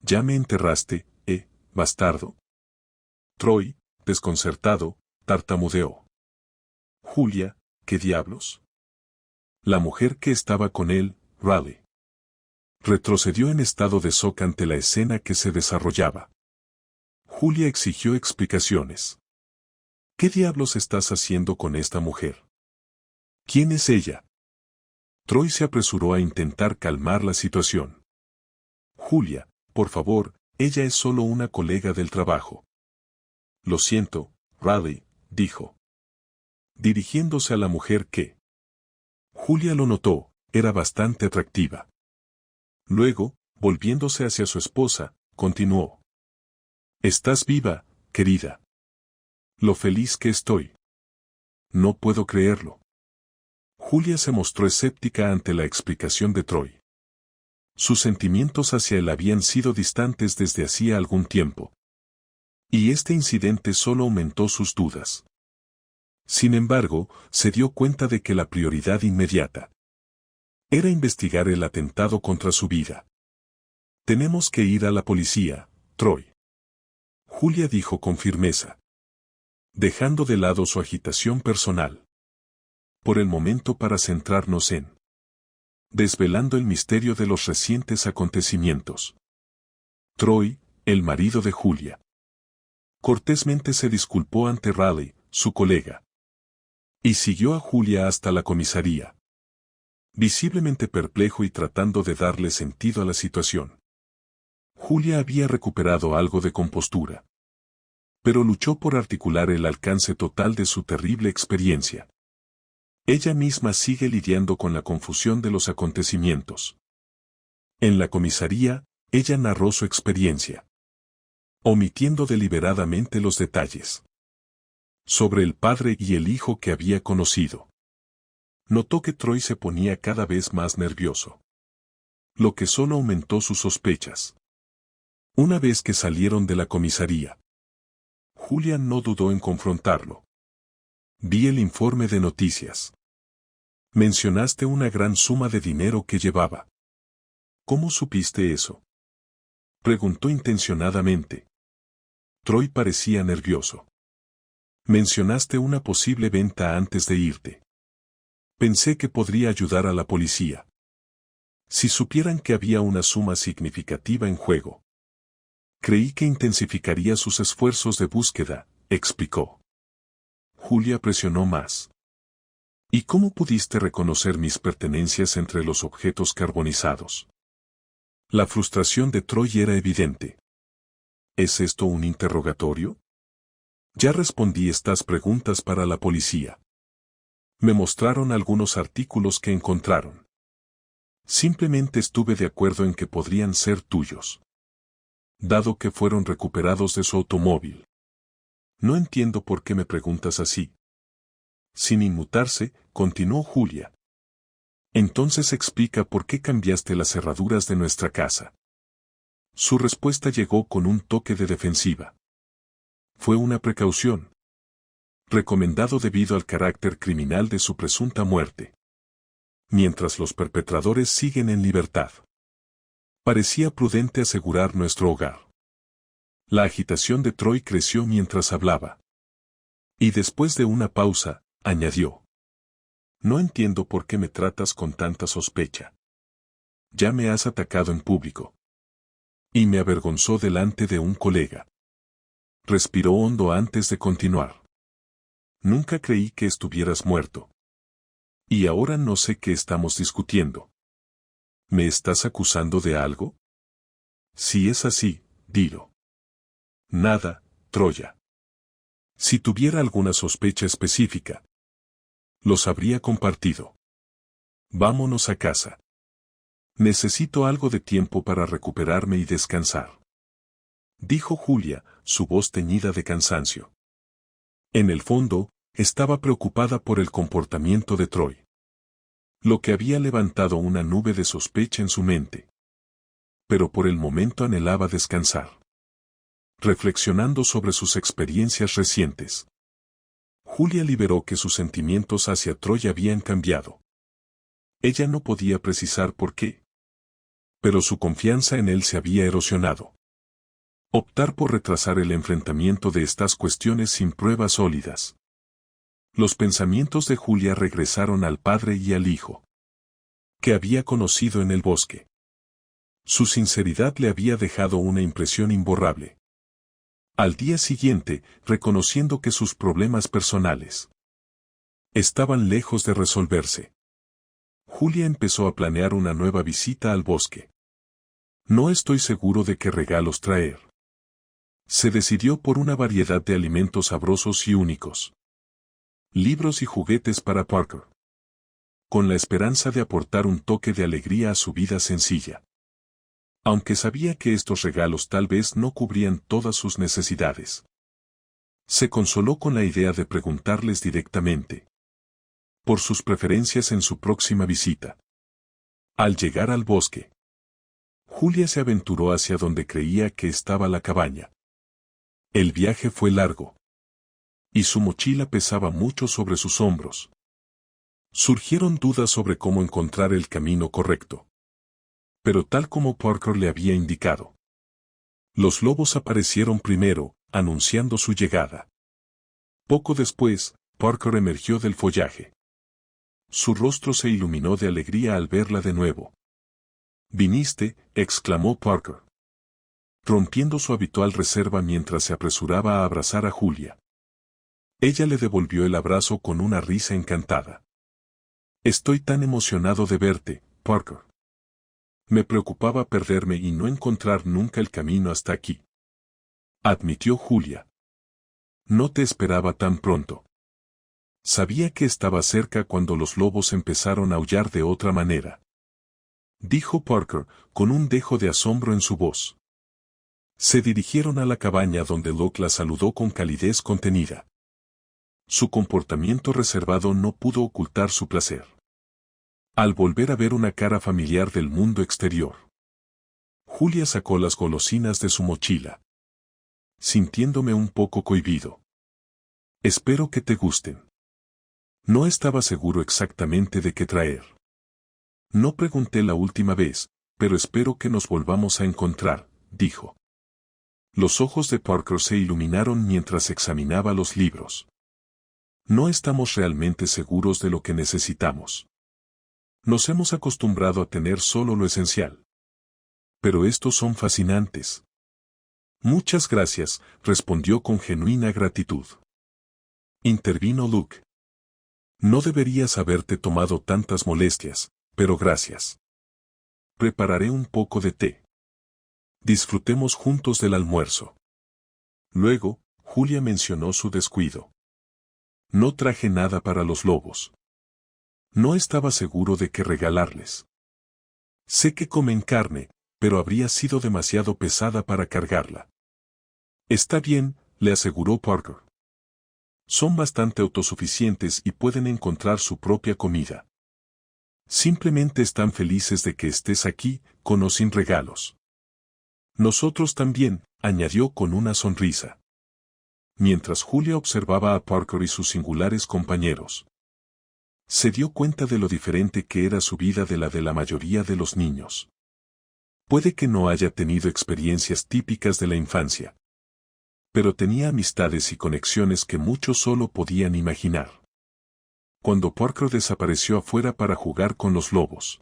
«¿Ya me enterraste, bastardo?» Troy, desconcertado, tartamudeó: «Julia, ¿qué diablos?» La mujer que estaba con él, Riley, retrocedió en estado de shock ante la escena que se desarrollaba. Julia exigió explicaciones. «¿Qué diablos estás haciendo con esta mujer? ¿Quién es ella?» Troy se apresuró a intentar calmar la situación. «Julia, por favor, ella es solo una colega del trabajo». «Lo siento, Riley», dijo, dirigiéndose a la mujer que, Julia lo notó, era bastante atractiva. Luego, volviéndose hacia su esposa, continuó: «¿Estás viva, querida? Lo feliz que estoy. No puedo creerlo». Julia se mostró escéptica ante la explicación de Troy. Sus sentimientos hacia él habían sido distantes desde hacía algún tiempo. Y este incidente solo aumentó sus dudas. Sin embargo, se dio cuenta de que la prioridad inmediata era investigar el atentado contra su vida. «Tenemos que ir a la policía, Troy», Julia dijo con firmeza, dejando de lado su agitación personal. «Por el momento para centrarnos en desvelando el misterio de los recientes acontecimientos. Troy, el marido de Julia, cortésmente se disculpó ante Raleigh, su colega, y siguió a Julia hasta la comisaría, visiblemente perplejo y tratando de darle sentido a la situación. Julia había recuperado algo de compostura, pero luchó por articular el alcance total de su terrible experiencia. Ella misma sigue lidiando con la confusión de los acontecimientos. En la comisaría, ella narró su experiencia, omitiendo deliberadamente los detalles sobre el padre y el hijo que había conocido. Notó que Troy se ponía cada vez más nervioso, lo que solo aumentó sus sospechas. Una vez que salieron de la comisaría, Julia no dudó en confrontarlo. Vi el informe de noticias. Mencionaste una gran suma de dinero que llevaba. ¿Cómo supiste eso?, preguntó intencionadamente. Troy parecía nervioso. Mencionaste una posible venta antes de irte. Pensé que podría ayudar a la policía. Si supieran que había una suma significativa en juego. Creí que intensificaría sus esfuerzos de búsqueda, explicó. Julia presionó más. ¿Y cómo pudiste reconocer mis pertenencias entre los objetos carbonizados? La frustración de Troy era evidente. ¿Es esto un interrogatorio? Ya respondí estas preguntas para la policía. Me mostraron algunos artículos que encontraron. Simplemente estuve de acuerdo en que podrían ser tuyos, dado que fueron recuperados de su automóvil. No entiendo por qué me preguntas así. Sin inmutarse, continuó Julia. Entonces explica por qué cambiaste las cerraduras de nuestra casa. Su respuesta llegó con un toque de defensiva. Fue una precaución. Recomendado debido al carácter criminal de su presunta muerte. Mientras los perpetradores siguen en libertad. Parecía prudente asegurar nuestro hogar. La agitación de Troy creció mientras hablaba. Y después de una pausa, añadió. No entiendo por qué me tratas con tanta sospecha. Ya me has atacado en público. Y me avergonzó delante de un colega. Respiró hondo antes de continuar. Nunca creí que estuvieras muerto. Y ahora no sé qué estamos discutiendo. ¿Me estás acusando de algo? Si es así, dilo. Nada, Troya. Si tuviera alguna sospecha específica, los habría compartido. Vámonos a casa. Necesito algo de tiempo para recuperarme y descansar. Dijo Julia, su voz teñida de cansancio. En el fondo, estaba preocupada por el comportamiento de Troy. Lo que había levantado una nube de sospecha en su mente. Pero por el momento anhelaba descansar. Reflexionando sobre sus experiencias recientes. Julia liberó que sus sentimientos hacia Troy habían cambiado. Ella no podía precisar por qué. Pero su confianza en él se había erosionado. Optar por retrasar el enfrentamiento de estas cuestiones sin pruebas sólidas. Los pensamientos de Julia regresaron al padre y al hijo, que había conocido en el bosque. Su sinceridad le había dejado una impresión imborrable. Al día siguiente, reconociendo que sus problemas personales estaban lejos de resolverse, Julia empezó a planear una nueva visita al bosque. No estoy seguro de qué regalos traer. Se decidió por una variedad de alimentos sabrosos y únicos. Libros y juguetes para Parker. Con la esperanza de aportar un toque de alegría a su vida sencilla. Aunque sabía que estos regalos tal vez no cubrían todas sus necesidades. Se consoló con la idea de preguntarles directamente por sus preferencias en su próxima visita. Al llegar al bosque, Julia se aventuró hacia donde creía que estaba la cabaña. El viaje fue largo. Y su mochila pesaba mucho sobre sus hombros. Surgieron dudas sobre cómo encontrar el camino correcto. Pero tal como Parker le había indicado. Los lobos aparecieron primero, anunciando su llegada. Poco después, Parker emergió del follaje. Su rostro se iluminó de alegría al verla de nuevo. «¿Viniste?», exclamó Parker, rompiendo su habitual reserva mientras se apresuraba a abrazar a Julia. Ella le devolvió el abrazo con una risa encantada. «Estoy tan emocionado de verte, Parker. Me preocupaba perderme y no encontrar nunca el camino hasta aquí», admitió Julia. «No te esperaba tan pronto. Sabía que estaba cerca cuando los lobos empezaron a aullar de otra manera», dijo Parker, con un dejo de asombro en su voz. Se dirigieron a la cabaña donde Luke la saludó con calidez contenida. Su comportamiento reservado no pudo ocultar su placer al volver a ver una cara familiar del mundo exterior. Julia sacó las golosinas de su mochila, sintiéndome un poco cohibido. «Espero que te gusten». No estaba seguro exactamente de qué traer. «No pregunté la última vez, pero espero que nos volvamos a encontrar», dijo. Los ojos de Parker se iluminaron mientras examinaba los libros. «No estamos realmente seguros de lo que necesitamos. Nos hemos acostumbrado a tener solo lo esencial. Pero estos son fascinantes». «Muchas gracias», respondió con genuina gratitud. Intervino Luke. «No deberías haberte tomado tantas molestias, pero gracias. Prepararé un poco de té. Disfrutemos juntos del almuerzo». Luego, Julia mencionó su descuido. «No traje nada para los lobos. No estaba seguro de qué regalarles. Sé que comen carne, pero habría sido demasiado pesada para cargarla». «Está bien», le aseguró Parker. «Son bastante autosuficientes y pueden encontrar su propia comida. Simplemente están felices de que estés aquí, con o sin regalos». «Nosotros también», añadió con una sonrisa. Mientras Julia observaba a Parker y sus singulares compañeros, se dio cuenta de lo diferente que era su vida de la mayoría de los niños. Puede que no haya tenido experiencias típicas de la infancia, pero tenía amistades y conexiones que muchos solo podían imaginar. Cuando Parker desapareció afuera para jugar con los lobos,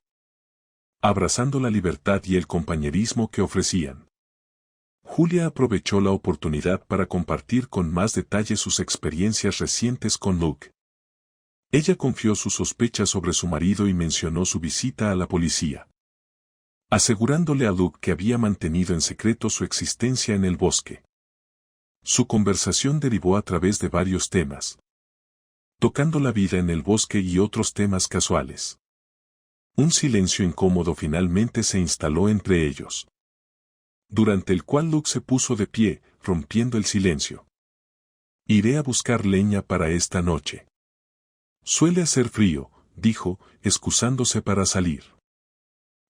abrazando la libertad y el compañerismo que ofrecían, Julia aprovechó la oportunidad para compartir con más detalle sus experiencias recientes con Luke. Ella confió sus sospechas sobre su marido y mencionó su visita a la policía, asegurándole a Luke que había mantenido en secreto su existencia en el bosque. Su conversación derivó a través de varios temas, tocando la vida en el bosque y otros temas casuales. Un silencio incómodo finalmente se instaló entre ellos, durante el cual Luke se puso de pie, rompiendo el silencio. «Iré a buscar leña para esta noche. Suele hacer frío», dijo, excusándose para salir.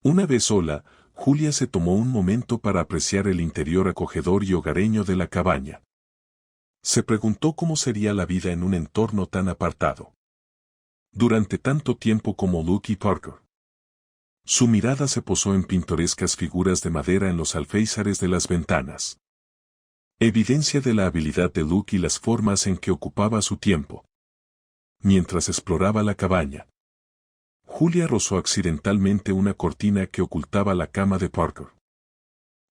Una vez sola, Julia se tomó un momento para apreciar el interior acogedor y hogareño de la cabaña. Se preguntó cómo sería la vida en un entorno tan apartado, durante tanto tiempo como Luke y Parker. Su mirada se posó en pintorescas figuras de madera en los alféizares de las ventanas, evidencia de la habilidad de Luke y las formas en que ocupaba su tiempo. Mientras exploraba la cabaña, Julia rozó accidentalmente una cortina que ocultaba la cama de Parker.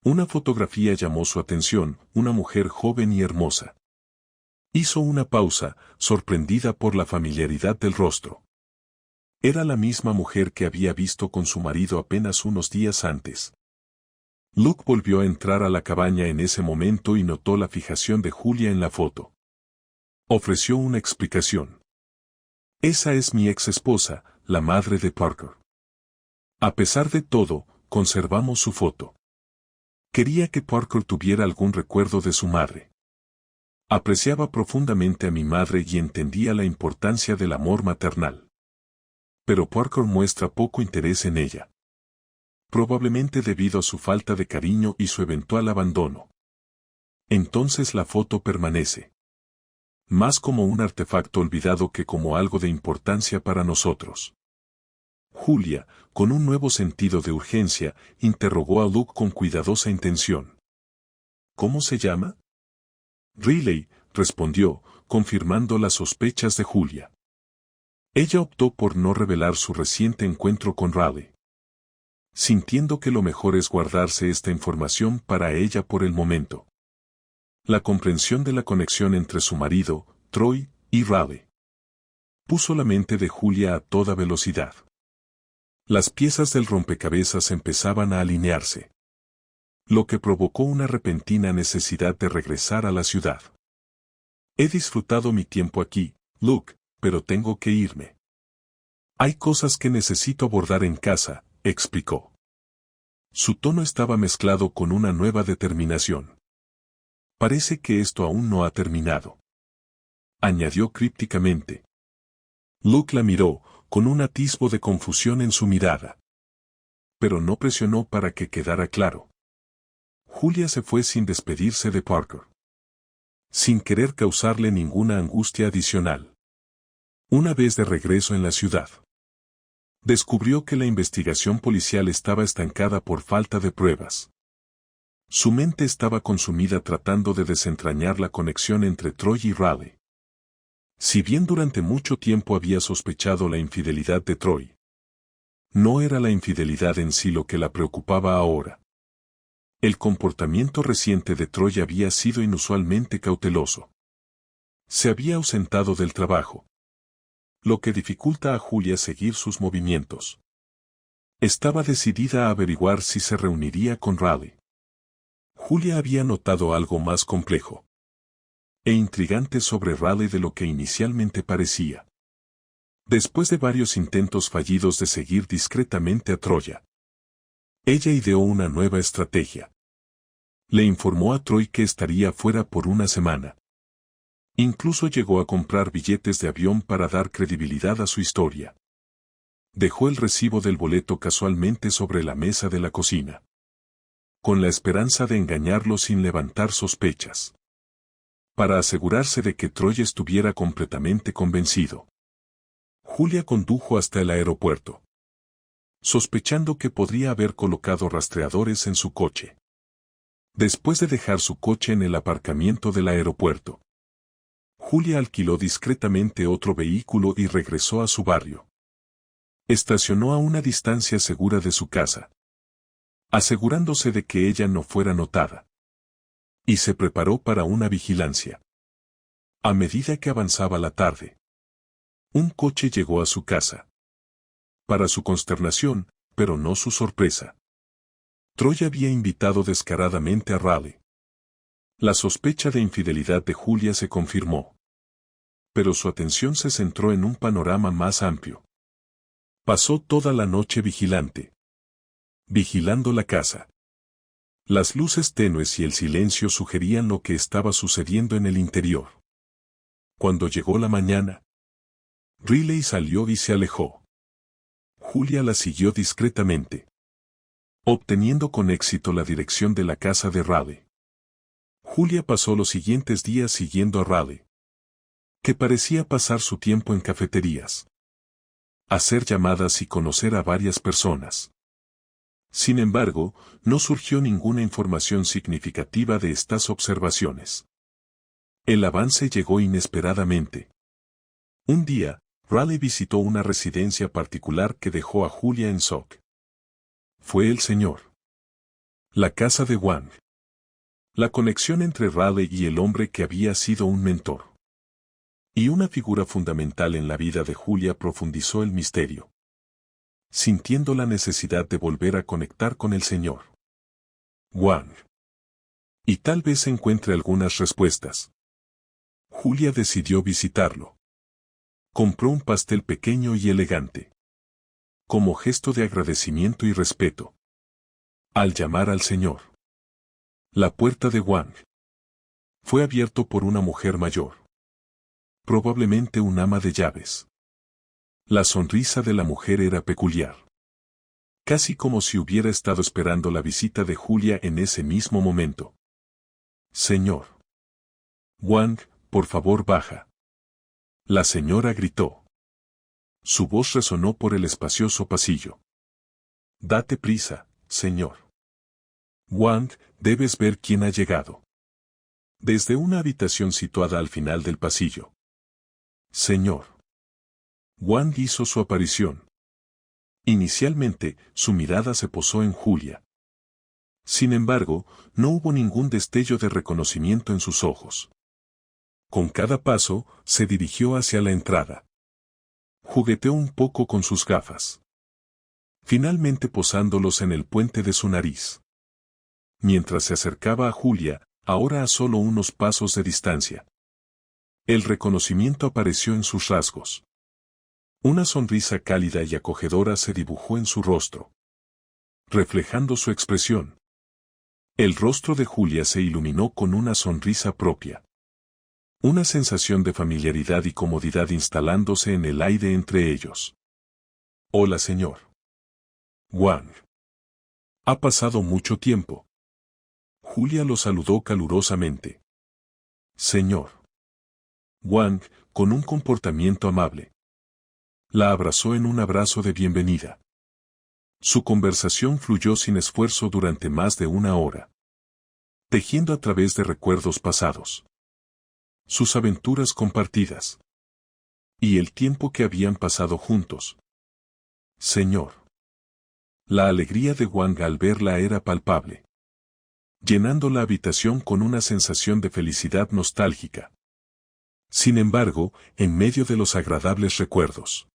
Una fotografía llamó su atención, una mujer joven y hermosa. Hizo una pausa, sorprendida por la familiaridad del rostro. Era la misma mujer que había visto con su marido apenas unos días antes. Luke volvió a entrar a la cabaña en ese momento y notó la fijación de Julia en la foto. Ofreció una explicación. «Esa es mi ex esposa, la madre de Parker. A pesar de todo, conservamos su foto. Quería que Parker tuviera algún recuerdo de su madre. Apreciaba profundamente a mi madre y entendía la importancia del amor maternal. Pero Parker muestra poco interés en ella. Probablemente debido a su falta de cariño y su eventual abandono. Entonces la foto permanece. Más como un artefacto olvidado que como algo de importancia para nosotros». Julia, con un nuevo sentido de urgencia, interrogó a Luke con cuidadosa intención. «¿Cómo se llama?» «Riley», respondió, confirmando las sospechas de Julia. Ella optó por no revelar su reciente encuentro con Raleigh, sintiendo que lo mejor es guardarse esta información para ella por el momento. La comprensión de la conexión entre su marido, Troy, y Raleigh puso la mente de Julia a toda velocidad. Las piezas del rompecabezas empezaban a alinearse, lo que provocó una repentina necesidad de regresar a la ciudad. He disfrutado mi tiempo aquí, Luke, pero tengo que irme. Hay cosas que necesito abordar en casa, explicó. Su tono estaba mezclado con una nueva determinación. Parece que esto aún no ha terminado, añadió crípticamente. Luke la miró, con un atisbo de confusión en su mirada. Pero no presionó para que quedara claro. Julia se fue sin despedirse de Parker, sin querer causarle ninguna angustia adicional. Una vez de regreso en la ciudad, descubrió que la investigación policial estaba estancada por falta de pruebas. Su mente estaba consumida tratando de desentrañar la conexión entre Troy y Raleigh. Si bien durante mucho tiempo había sospechado la infidelidad de Troy, no era la infidelidad en sí lo que la preocupaba ahora. El comportamiento reciente de Troy había sido inusualmente cauteloso. Se había ausentado del trabajo, lo que dificulta a Julia seguir sus movimientos. Estaba decidida a averiguar si se reuniría con Raleigh. Julia había notado algo más complejo e intrigante sobre Raleigh de lo que inicialmente parecía. Después de varios intentos fallidos de seguir discretamente a Troya, ella ideó una nueva estrategia. Le informó a Troy que estaría fuera por una semana. Incluso llegó a comprar billetes de avión para dar credibilidad a su historia. Dejó el recibo del boleto casualmente sobre la mesa de la cocina, con la esperanza de engañarlo sin levantar sospechas. Para asegurarse de que Troy estuviera completamente convencido, Julia condujo hasta el aeropuerto, sospechando que podría haber colocado rastreadores en su coche. Después de dejar su coche en el aparcamiento del aeropuerto, Julia alquiló discretamente otro vehículo y regresó a su barrio. Estacionó a una distancia segura de su casa, asegurándose de que ella no fuera notada, y se preparó para una vigilancia. A medida que avanzaba la tarde, un coche llegó a su casa. Para su consternación, pero no su sorpresa, Troy había invitado descaradamente a Raleigh. La sospecha de infidelidad de Julia se confirmó, pero su atención se centró en un panorama más amplio. Pasó toda la noche vigilando la casa. Las luces tenues y el silencio sugerían lo que estaba sucediendo en el interior. Cuando llegó la mañana, Riley salió y se alejó. Julia la siguió discretamente, obteniendo con éxito la dirección de la casa de Raleigh. Julia pasó los siguientes días siguiendo a Raleigh, que parecía pasar su tiempo en cafeterías, hacer llamadas y conocer a varias personas. Sin embargo, no surgió ninguna información significativa de estas observaciones. El avance llegó inesperadamente. Un día, Raleigh visitó una residencia particular que dejó a Julia en shock. Fue el señor. La casa de Wang. La conexión entre Raleigh y el hombre que había sido un mentor y una figura fundamental en la vida de Julia profundizó el misterio, sintiendo la necesidad de volver a conectar con el señor Wang. Y tal vez encuentre algunas respuestas. Julia decidió visitarlo. Compró un pastel pequeño y elegante, como gesto de agradecimiento y respeto. Al llamar al señor, la puerta de Wang fue abierto por una mujer mayor, probablemente un ama de llaves. La sonrisa de la mujer era peculiar, casi como si hubiera estado esperando la visita de Julia en ese mismo momento. Señor Wang, por favor baja. La señora gritó. Su voz resonó por el espacioso pasillo. Date prisa, señor Wang, debes ver quién ha llegado. Desde una habitación situada al final del pasillo. Señor Wang hizo su aparición. Inicialmente, su mirada se posó en Julia. Sin embargo, no hubo ningún destello de reconocimiento en sus ojos. Con cada paso, se dirigió hacia la entrada. Jugueteó un poco con sus gafas, finalmente posándolos en el puente de su nariz. Mientras se acercaba a Julia, ahora a solo unos pasos de distancia, el reconocimiento apareció en sus rasgos. Una sonrisa cálida y acogedora se dibujó en su rostro, reflejando su expresión. El rostro de Julia se iluminó con una sonrisa propia. Una sensación de familiaridad y comodidad instalándose en el aire entre ellos. Hola, señor Wang. Ha pasado mucho tiempo. Julia lo saludó calurosamente. Señor Wang, con un comportamiento amable. La abrazó en un abrazo de bienvenida. Su conversación fluyó sin esfuerzo durante más de una hora, tejiendo a través de recuerdos pasados, sus aventuras compartidas y el tiempo que habían pasado juntos. Señor. La alegría de Wang al verla era palpable, llenando la habitación con una sensación de felicidad nostálgica. Sin embargo, en medio de los agradables recuerdos,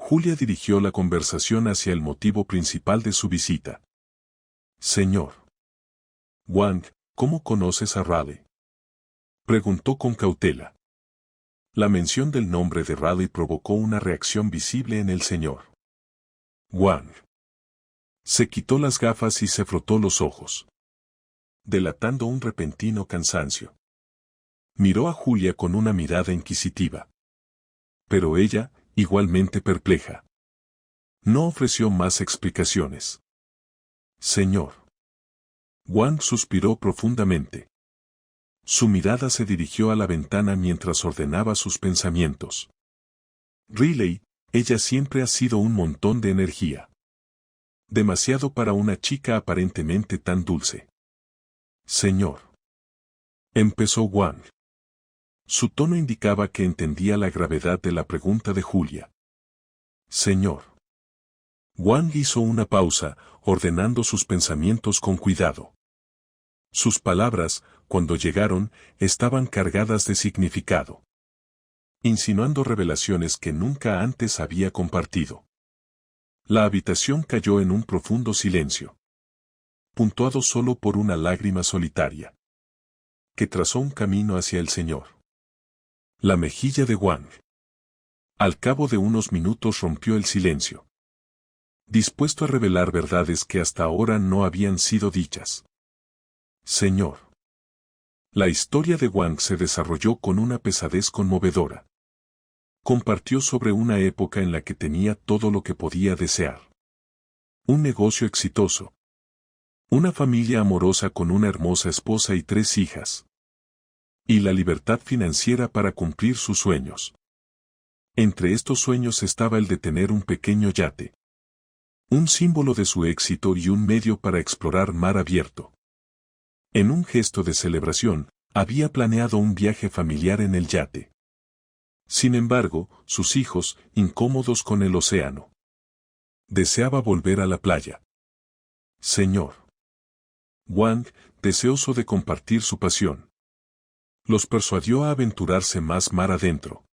Julia dirigió la conversación hacia el motivo principal de su visita. Señor Wang, ¿cómo conoces a Raleigh? Preguntó con cautela. La mención del nombre de Raleigh provocó una reacción visible en el señor Wang. Se quitó las gafas y se frotó los ojos, delatando un repentino cansancio. Miró a Julia con una mirada inquisitiva. Pero ella, igualmente perpleja, no ofreció más explicaciones. Señor. Wang suspiró profundamente. Su mirada se dirigió a la ventana mientras ordenaba sus pensamientos. Riley, ella siempre ha sido un montón de energía. Demasiado para una chica aparentemente tan dulce. Señor. Empezó Wang. Su tono indicaba que entendía la gravedad de la pregunta de Julia. Señor. Wang hizo una pausa, ordenando sus pensamientos con cuidado. Sus palabras, cuando llegaron, estaban cargadas de significado, insinuando revelaciones que nunca antes había compartido. La habitación cayó en un profundo silencio, puntuado solo por una lágrima solitaria, que trazó un camino hacia el Señor. La mejilla de Wang, al cabo de unos minutos, rompió el silencio, dispuesto a revelar verdades que hasta ahora no habían sido dichas. Señor. La historia de Wang se desarrolló con una pesadez conmovedora. Compartió sobre una época en la que tenía todo lo que podía desear. Un negocio exitoso. Una familia amorosa con una hermosa esposa y 3 hijas. Y la libertad financiera para cumplir sus sueños. Entre estos sueños estaba el de tener un pequeño yate. Un símbolo de su éxito y un medio para explorar mar abierto. En un gesto de celebración, había planeado un viaje familiar en el yate. Sin embargo, sus hijos, incómodos con el océano, deseaba volver a la playa. Señor. Wang, deseoso de compartir su pasión, los persuadió a aventurarse más mar adentro.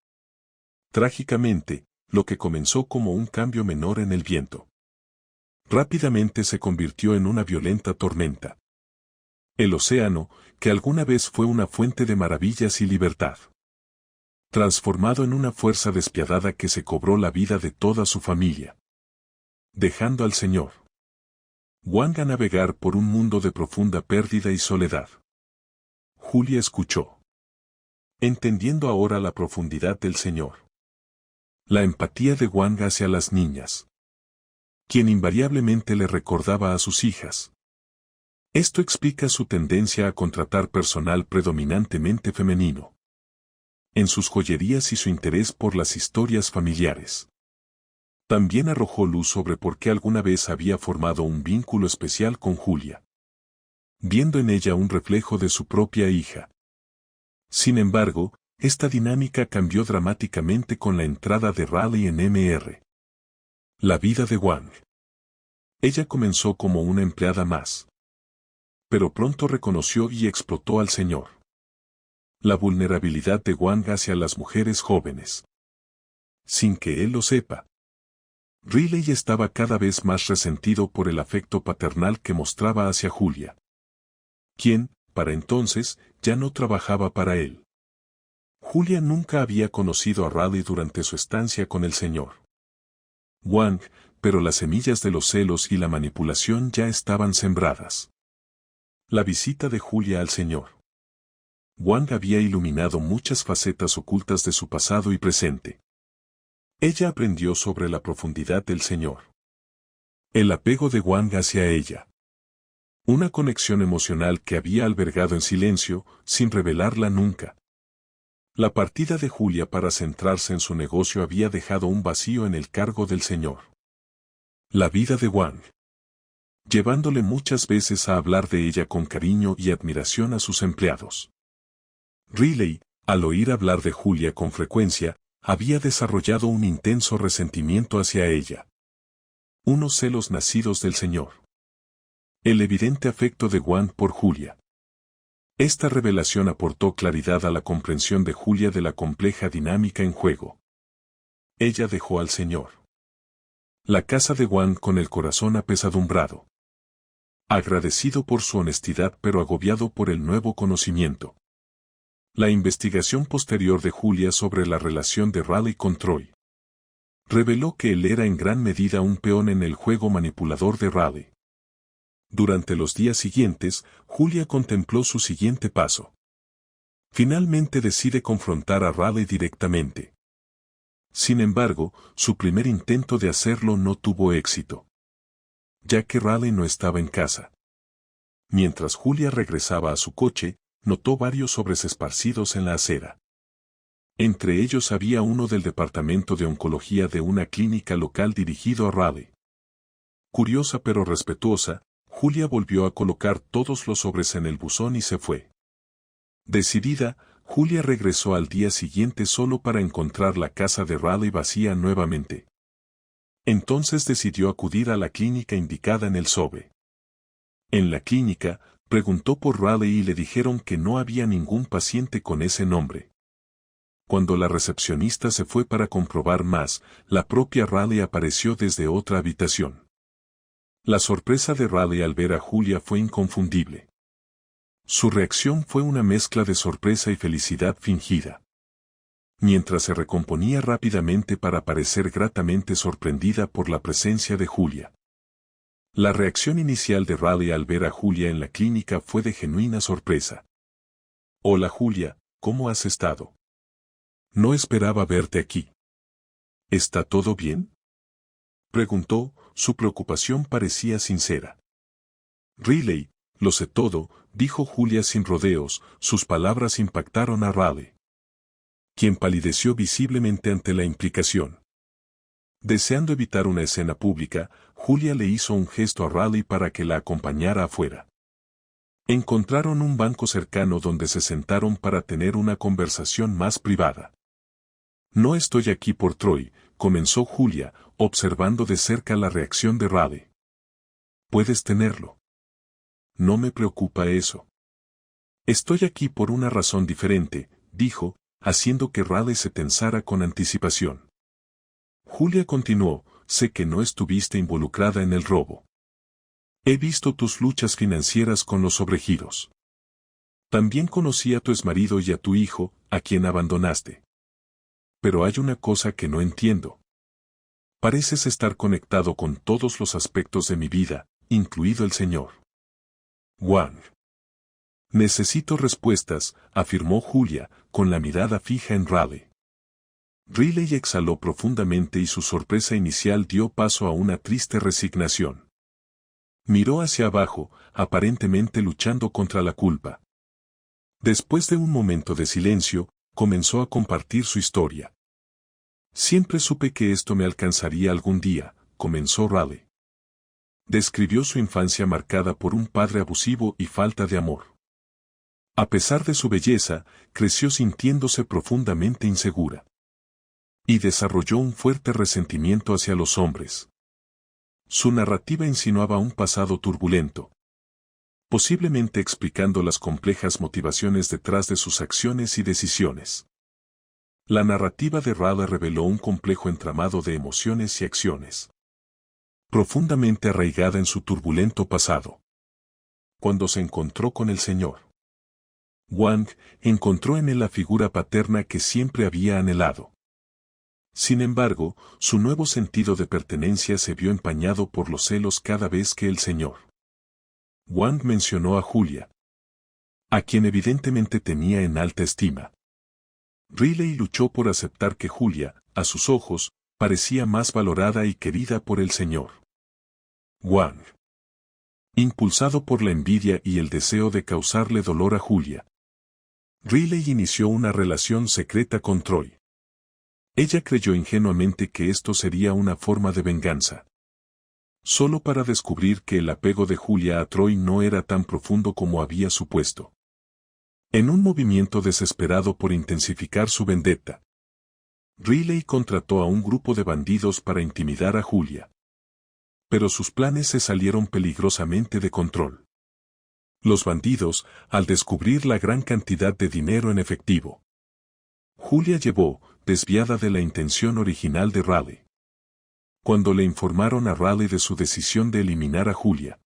Trágicamente, lo que comenzó como un cambio menor en el viento, rápidamente se convirtió en una violenta tormenta. El océano, que alguna vez fue una fuente de maravillas y libertad, transformado en una fuerza despiadada que se cobró la vida de toda su familia, dejando al señor Wang a navegar por un mundo de profunda pérdida y soledad. Julia escuchó, entendiendo ahora la profundidad del señor. La empatía de Wang hacia las niñas, quien invariablemente le recordaba a sus hijas. Esto explica su tendencia a contratar personal predominantemente femenino en sus joyerías y su interés por las historias familiares. También arrojó luz sobre por qué alguna vez había formado un vínculo especial con Julia, viendo en ella un reflejo de su propia hija. Sin embargo, Esta dinámica cambió dramáticamente con la entrada de Riley en Mr. La vida de Wang. Ella comenzó como una empleada más. Pero pronto reconoció y explotó al señor. La vulnerabilidad de Wang hacia las mujeres jóvenes. Sin que él lo sepa. Riley estaba cada vez más resentido por el afecto paternal que mostraba hacia Julia. Quien, para entonces, ya no trabajaba para él. Julia nunca había conocido a Riley durante su estancia con el señor Wang, pero las semillas de los celos y la manipulación ya estaban sembradas. La visita de Julia al señor Wang había iluminado muchas facetas ocultas de su pasado y presente. Ella aprendió sobre la profundidad del señor. El apego de Wang hacia ella. Una conexión emocional que había albergado en silencio, sin revelarla nunca. La partida de Julia para centrarse en su negocio había dejado un vacío en el cargo del señor. La vida de Wang. Llevándole muchas veces a hablar de ella con cariño y admiración a sus empleados. Riley, al oír hablar de Julia con frecuencia, había desarrollado un intenso resentimiento hacia ella. Unos celos nacidos del señor. El evidente afecto de Wang por Julia. Esta revelación aportó claridad a la comprensión de Julia de la compleja dinámica en juego. Ella dejó al señor la casa de Wang con el corazón apesadumbrado. Agradecido por su honestidad pero agobiado por el nuevo conocimiento. La investigación posterior de Julia sobre la relación de Riley con Troy reveló que él era en gran medida un peón en el juego manipulador de Riley. Durante los días siguientes, Julia contempló su siguiente paso. Finalmente decide confrontar a Riley directamente. Sin embargo, su primer intento de hacerlo no tuvo éxito, ya que Riley no estaba en casa. Mientras Julia regresaba a su coche, notó varios sobres esparcidos en la acera. Entre ellos había uno del departamento de oncología de una clínica local dirigido a Riley. Curiosa pero respetuosa, Julia volvió a colocar todos los sobres en el buzón y se fue. Decidida, Julia regresó al día siguiente solo para encontrar la casa de Riley vacía nuevamente. Entonces decidió acudir a la clínica indicada en el sobre. En la clínica, preguntó por Riley y le dijeron que no había ningún paciente con ese nombre. Cuando la recepcionista se fue para comprobar más, la propia Riley apareció desde otra habitación. La sorpresa de Riley al ver a Julia fue inconfundible. Su reacción fue una mezcla de sorpresa y felicidad fingida. Mientras se recomponía rápidamente para parecer gratamente sorprendida por la presencia de Julia. La reacción inicial de Riley al ver a Julia en la clínica fue de genuina sorpresa. «Hola Julia, ¿cómo has estado? No esperaba verte aquí. ¿Está todo bien?», preguntó, su preocupación parecía sincera. «Riley, lo sé todo», dijo Julia sin rodeos, sus palabras impactaron a Riley, quien palideció visiblemente ante la implicación. Deseando evitar una escena pública, Julia le hizo un gesto a Riley para que la acompañara afuera. Encontraron un banco cercano donde se sentaron para tener una conversación más privada. «No estoy aquí por Troy», comenzó Julia, observando de cerca la reacción de Riley. «Puedes tenerlo. No me preocupa eso. Estoy aquí por una razón diferente», dijo, haciendo que Riley se tensara con anticipación. Julia continuó, «Sé que no estuviste involucrada en el robo. He visto tus luchas financieras con los sobregiros. También conocí a tu exmarido y a tu hijo, a quien abandonaste. Pero hay una cosa que no entiendo. Pareces estar conectado con todos los aspectos de mi vida, incluido el señor Wang». «Necesito respuestas», afirmó Julia, con la mirada fija en Riley. Riley exhaló profundamente y su sorpresa inicial dio paso a una triste resignación. Miró hacia abajo, aparentemente luchando contra la culpa. Después de un momento de silencio, comenzó a compartir su historia. «Siempre supe que esto me alcanzaría algún día», comenzó Riley. Describió su infancia marcada por un padre abusivo y falta de amor. A pesar de su belleza, creció sintiéndose profundamente insegura. Y desarrolló un fuerte resentimiento hacia los hombres. Su narrativa insinuaba un pasado turbulento, posiblemente explicando las complejas motivaciones detrás de sus acciones y decisiones. La narrativa de Raleigh reveló un complejo entramado de emociones y acciones, profundamente arraigada en su turbulento pasado. Cuando se encontró con el Sr. Wang, encontró en él la figura paterna que siempre había anhelado. Sin embargo, su nuevo sentido de pertenencia se vio empañado por los celos cada vez que el Sr. Wang mencionó a Julia, a quien evidentemente tenía en alta estima. Riley luchó por aceptar que Julia, a sus ojos, parecía más valorada y querida por el Sr. Wang. Impulsado por la envidia y el deseo de causarle dolor a Julia, Riley inició una relación secreta con Troy. Ella creyó ingenuamente que esto sería una forma de venganza, solo para descubrir que el apego de Julia a Troy no era tan profundo como había supuesto. En un movimiento desesperado por intensificar su vendetta, Riley contrató a un grupo de bandidos para intimidar a Julia. Pero sus planes se salieron peligrosamente de control. Los bandidos, al descubrir la gran cantidad de dinero en efectivo, Julia llevó, desviada de la intención original de Raleigh. Cuando le informaron a Raleigh de su decisión de eliminar a Julia,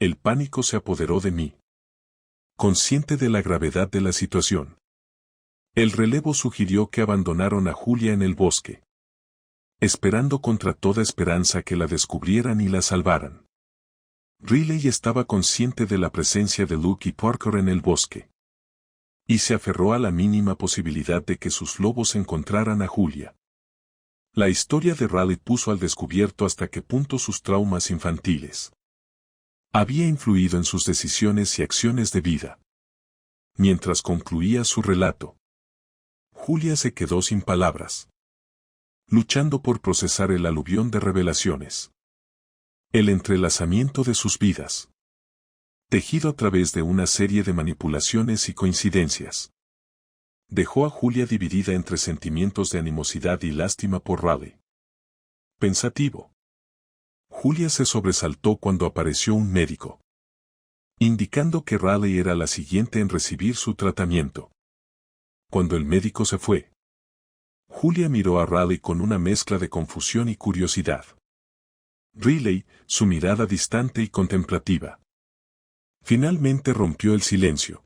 el pánico se apoderó de mí. Consciente de la gravedad de la situación, el relevo sugirió que abandonaron a Julia en el bosque, esperando contra toda esperanza que la descubrieran y la salvaran. Riley estaba consciente de la presencia de Luke y Parker en el bosque, y se aferró a la mínima posibilidad de que sus lobos encontraran a Julia. La historia de Raleigh puso al descubierto hasta qué punto sus traumas infantiles había influido en sus decisiones y acciones de vida. Mientras concluía su relato, Julia se quedó sin palabras, luchando por procesar el aluvión de revelaciones. El entrelazamiento de sus vidas, tejido a través de una serie de manipulaciones y coincidencias, dejó a Julia dividida entre sentimientos de animosidad y lástima por Raleigh. Pensativo, Julia se sobresaltó cuando apareció un médico, indicando que Raleigh era la siguiente en recibir su tratamiento. Cuando el médico se fue, Julia miró a Raleigh con una mezcla de confusión y curiosidad. Riley, su mirada distante y contemplativa, finalmente rompió el silencio,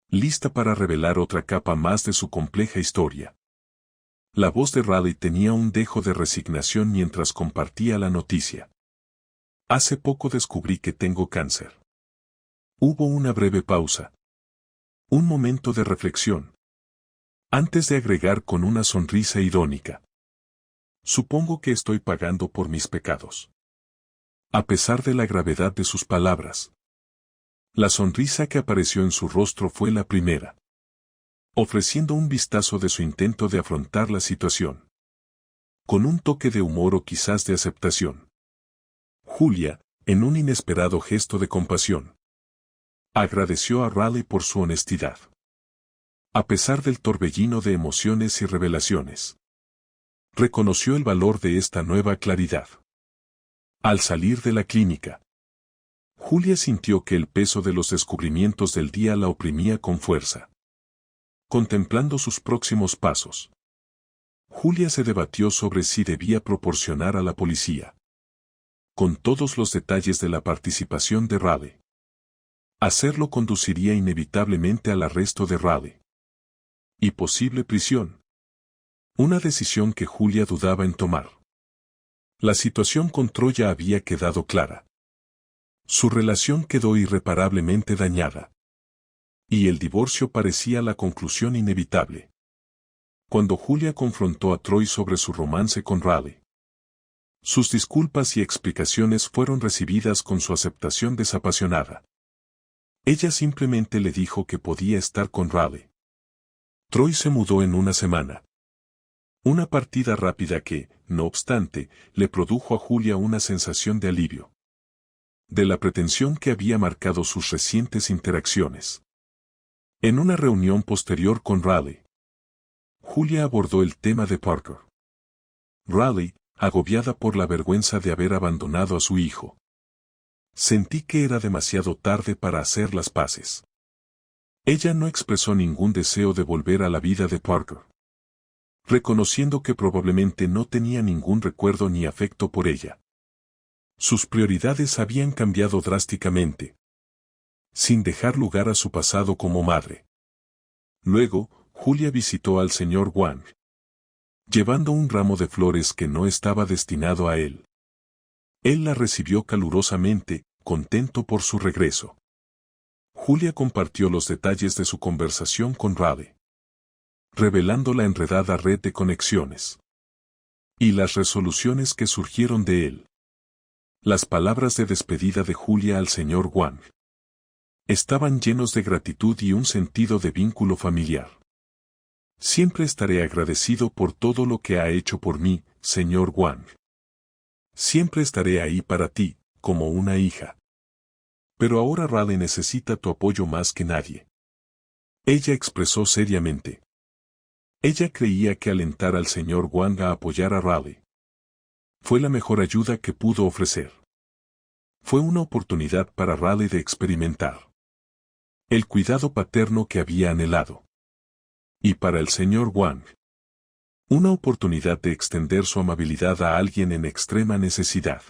lista para revelar otra capa más de su compleja historia. La voz de Raleigh tenía un dejo de resignación mientras compartía la noticia. Hace poco descubrí que tengo cáncer. Hubo una breve pausa. Un momento de reflexión. Antes de agregar con una sonrisa irónica. Supongo que estoy pagando por mis pecados. A pesar de la gravedad de sus palabras, la sonrisa que apareció en su rostro fue la primera, ofreciendo un vistazo de su intento de afrontar la situación, con un toque de humor o quizás de aceptación. Julia, en un inesperado gesto de compasión, agradeció a Raleigh por su honestidad. A pesar del torbellino de emociones y revelaciones, reconoció el valor de esta nueva claridad. Al salir de la clínica, Julia sintió que el peso de los descubrimientos del día la oprimía con fuerza. Contemplando sus próximos pasos, Julia se debatió sobre si debía proporcionar a la policía, con todos los detalles de la participación de Raleigh. Hacerlo conduciría inevitablemente al arresto de Raleigh y posible prisión. Una decisión que Julia dudaba en tomar. La situación con Troya había quedado clara. Su relación quedó irreparablemente dañada. Y el divorcio parecía la conclusión inevitable. Cuando Julia confrontó a Troy sobre su romance con Raleigh, sus disculpas y explicaciones fueron recibidas con su aceptación desapasionada. Ella simplemente le dijo que podía estar con Raleigh. Troy se mudó en una semana. Una partida rápida que, no obstante, le produjo a Julia una sensación de alivio. De la pretensión que había marcado sus recientes interacciones. En una reunión posterior con Riley, Julia abordó el tema de Parker. Riley, agobiada por la vergüenza de haber abandonado a su hijo. Sentí que era demasiado tarde para hacer las paces. Ella no expresó ningún deseo de volver a la vida de Parker, reconociendo que probablemente no tenía ningún recuerdo ni afecto por ella. Sus prioridades habían cambiado drásticamente, sin dejar lugar a su pasado como madre. Luego, Julia visitó al señor Wang, llevando un ramo de flores que no estaba destinado a él. Él la recibió calurosamente, contento por su regreso. Julia compartió los detalles de su conversación con Riley, revelando la enredada red de conexiones y las resoluciones que surgieron de él. Las palabras de despedida de Julia al señor Wang estaban llenos de gratitud y un sentido de vínculo familiar. Siempre estaré agradecido por todo lo que ha hecho por mí, señor Wang. Siempre estaré ahí para ti, como una hija. Pero ahora Riley necesita tu apoyo más que nadie. Ella expresó seriamente. Ella creía que alentar al señor Wang a apoyar a Riley fue la mejor ayuda que pudo ofrecer. Fue una oportunidad para Riley de experimentar el cuidado paterno que había anhelado. Y para el señor Wang, una oportunidad de extender su amabilidad a alguien en extrema necesidad.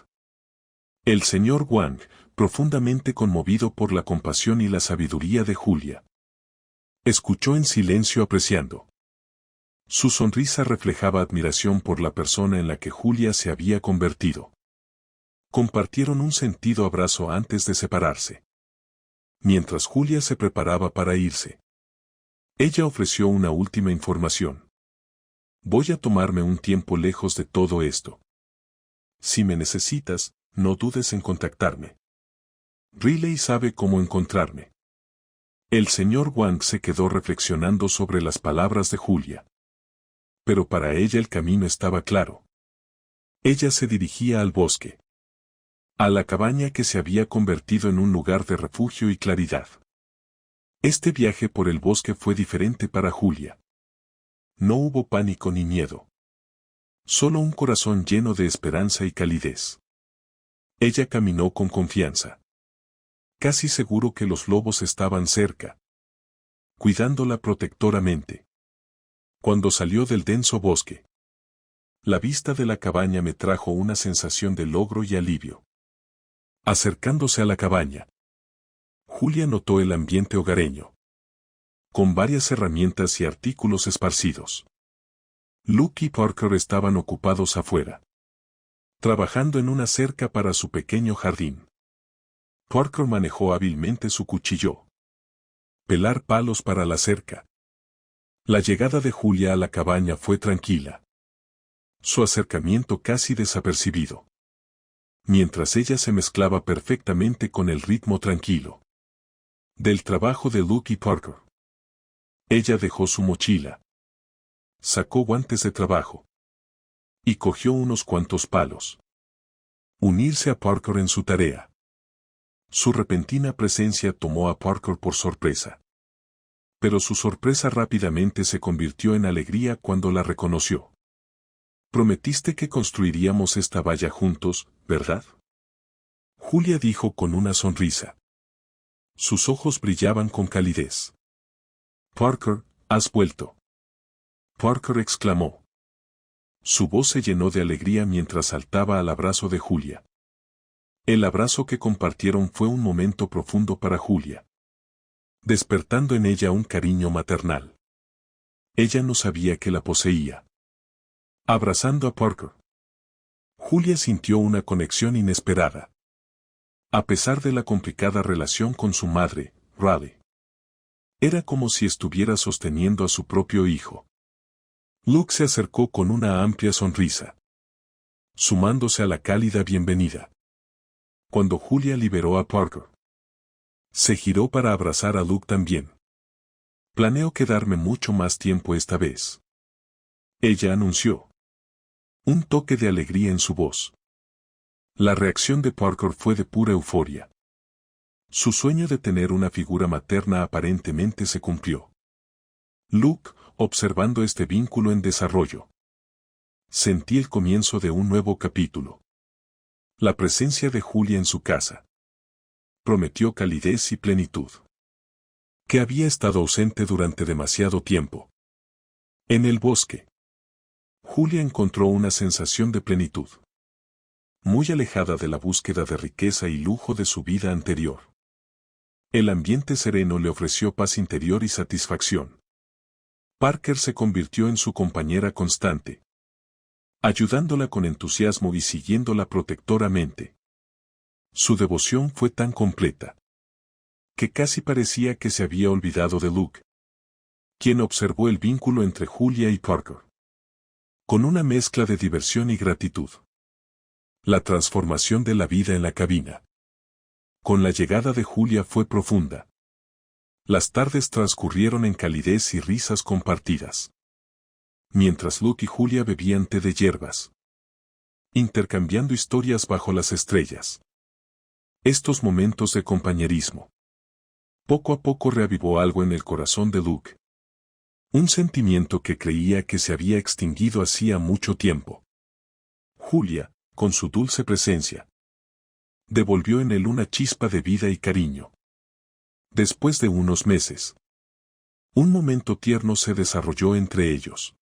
El señor Wang, profundamente conmovido por la compasión y la sabiduría de Julia, escuchó en silencio apreciando. Su sonrisa reflejaba admiración por la persona en la que Julia se había convertido. Compartieron un sentido abrazo antes de separarse. Mientras Julia se preparaba para irse, ella ofreció una última información. Voy a tomarme un tiempo lejos de todo esto. Si me necesitas, no dudes en contactarme. Riley sabe cómo encontrarme. El señor Wang se quedó reflexionando sobre las palabras de Julia. Pero para ella el camino estaba claro. Ella se dirigía al bosque, a la cabaña que se había convertido en un lugar de refugio y claridad. Este viaje por el bosque fue diferente para Julia. No hubo pánico ni miedo. Solo un corazón lleno de esperanza y calidez. Ella caminó con confianza, casi seguro que los lobos estaban cerca, cuidándola protectoramente. Cuando salió del denso bosque, la vista de la cabaña me trajo una sensación de logro y alivio. Acercándose a la cabaña, Julia notó el ambiente hogareño, con varias herramientas y artículos esparcidos. Luke y Parker estaban ocupados afuera, trabajando en una cerca para su pequeño jardín. Parker manejó hábilmente su cuchillo. Pelar palos para la cerca. La llegada de Julia a la cabaña fue tranquila. Su acercamiento casi desapercibido. Mientras ella se mezclaba perfectamente con el ritmo tranquilo del trabajo de Luke y Parker. Ella dejó su mochila, sacó guantes de trabajo y cogió unos cuantos palos. Unirse a Parker en su tarea. Su repentina presencia tomó a Parker por sorpresa. Pero su sorpresa rápidamente se convirtió en alegría cuando la reconoció. Prometiste que construiríamos esta valla juntos, ¿verdad? Julia dijo con una sonrisa. Sus ojos brillaban con calidez. Parker, has vuelto. Parker exclamó. Su voz se llenó de alegría mientras saltaba al abrazo de Julia. El abrazo que compartieron fue un momento profundo para Julia, despertando en ella un cariño maternal. Ella no sabía que la poseía. Abrazando a Parker, Julia sintió una conexión inesperada. A pesar de la complicada relación con su madre, Riley, era como si estuviera sosteniendo a su propio hijo. Luke se acercó con una amplia sonrisa, sumándose a la cálida bienvenida. Cuando Julia liberó a Parker, se giró para abrazar a Luke también. Planeo quedarme mucho más tiempo esta vez. Ella anunció. Un toque de alegría en su voz. La reacción de Parker fue de pura euforia. Su sueño de tener una figura materna aparentemente se cumplió. Luke, observando este vínculo en desarrollo, sentí el comienzo de un nuevo capítulo. La presencia de Julia en su casa prometió calidez y plenitud, que había estado ausente durante demasiado tiempo. En el bosque, Julia encontró una sensación de plenitud, muy alejada de la búsqueda de riqueza y lujo de su vida anterior. El ambiente sereno le ofreció paz interior y satisfacción. Parker se convirtió en su compañera constante, ayudándola con entusiasmo y siguiéndola protectoramente. Su devoción fue tan completa que casi parecía que se había olvidado de Luke, quien observó el vínculo entre Julia y Parker con una mezcla de diversión y gratitud. La transformación de la vida en la cabina con la llegada de Julia fue profunda. Las tardes transcurrieron en calidez y risas compartidas, mientras Luke y Julia bebían té de hierbas, intercambiando historias bajo las estrellas. Estos momentos de compañerismo poco a poco reavivó algo en el corazón de Luke. Un sentimiento que creía que se había extinguido hacía mucho tiempo. Julia, con su dulce presencia, devolvió en él una chispa de vida y cariño. Después de unos meses, un momento tierno se desarrolló entre ellos.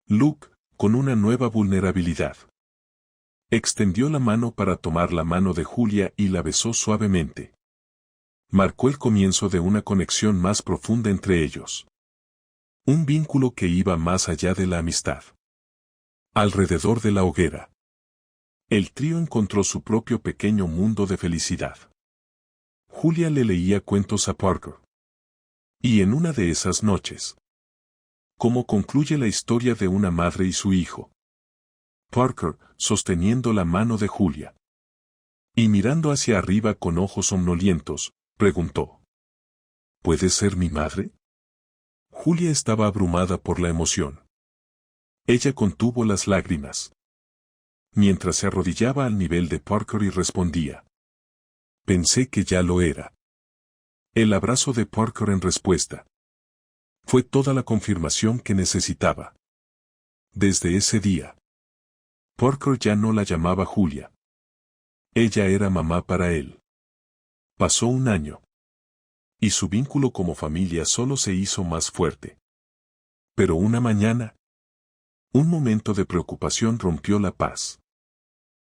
Luke, con una nueva vulnerabilidad, extendió la mano para tomar la mano de Julia y la besó suavemente. Marcó el comienzo de una conexión más profunda entre ellos. Un vínculo que iba más allá de la amistad. Alrededor de la hoguera, el trío encontró su propio pequeño mundo de felicidad. Julia le leía cuentos a Parker. Y en una de esas noches, como concluye la historia de una madre y su hijo, Parker, sosteniendo la mano de Julia y mirando hacia arriba con ojos somnolientos, preguntó: ¿Puede ser mi madre? Julia estaba abrumada por la emoción. Ella contuvo las lágrimas, mientras se arrodillaba al nivel de Parker y respondía: Pensé que ya lo era. El abrazo de Parker en respuesta fue toda la confirmación que necesitaba. Desde ese día, Parker ya no la llamaba Julia. Ella era mamá para él. Pasó un año, y su vínculo como familia solo se hizo más fuerte. Pero una mañana, un momento de preocupación rompió la paz.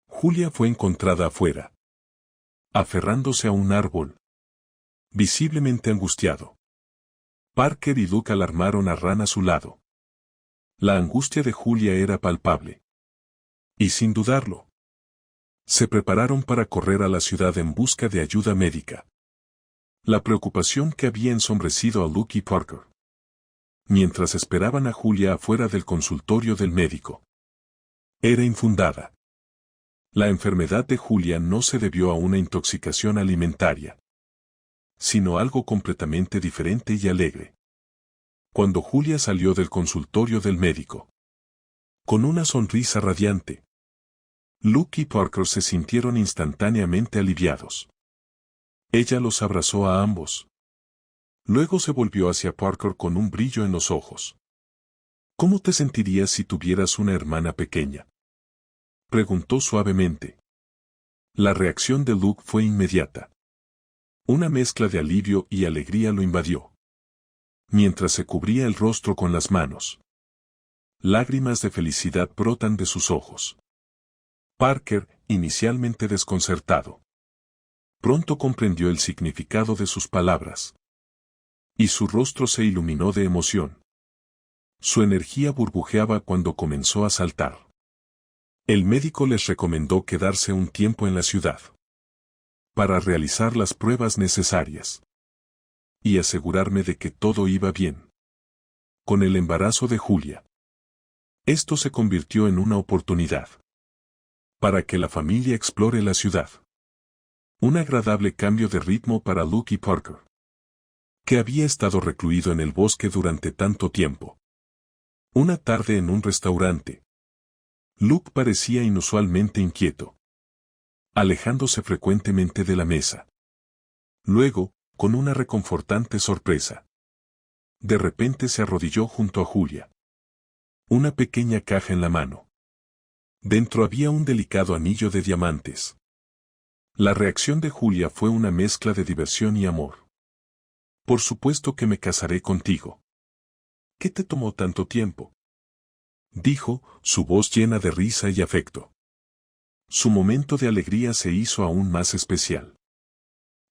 Julia fue encontrada afuera, aferrándose a un árbol, visiblemente angustiado. Parker y Luke alarmaron a Ran a su lado. La angustia de Julia era palpable. Y sin dudarlo, se prepararon para correr a la ciudad en busca de ayuda médica. La preocupación que había ensombrecido a Luke y Parker, mientras esperaban a Julia afuera del consultorio del médico, era infundada. La enfermedad de Julia no se debió a una intoxicación alimentaria, sino algo completamente diferente y alegre. Cuando Julia salió del consultorio del médico, con una sonrisa radiante, Luke y Parker se sintieron instantáneamente aliviados. Ella los abrazó a ambos. Luego se volvió hacia Parker con un brillo en los ojos. ¿Cómo te sentirías si tuvieras una hermana pequeña?, preguntó suavemente. La reacción de Luke fue inmediata. Una mezcla de alivio y alegría lo invadió, mientras se cubría el rostro con las manos. Lágrimas de felicidad brotan de sus ojos. Parker, inicialmente desconcertado, pronto comprendió el significado de sus palabras, y su rostro se iluminó de emoción. Su energía burbujeaba cuando comenzó a saltar. El médico les recomendó quedarse un tiempo en la ciudad para realizar las pruebas necesarias y asegurarme de que todo iba bien. Con el embarazo de Julia, esto se convirtió en una oportunidad para que la familia explore la ciudad. Un agradable cambio de ritmo para Luke y Parker, que había estado recluido en el bosque durante tanto tiempo. Una tarde en un restaurante, Luke parecía inusualmente inquieto, alejándose frecuentemente de la mesa. Luego, con una reconfortante sorpresa, de repente se arrodilló junto a Julia. Una pequeña caja en la mano. Dentro había un delicado anillo de diamantes. La reacción de Julia fue una mezcla de diversión y amor. Por supuesto que me casaré contigo. ¿Qué te tomó tanto tiempo?, dijo, su voz llena de risa y afecto. Su momento de alegría se hizo aún más especial.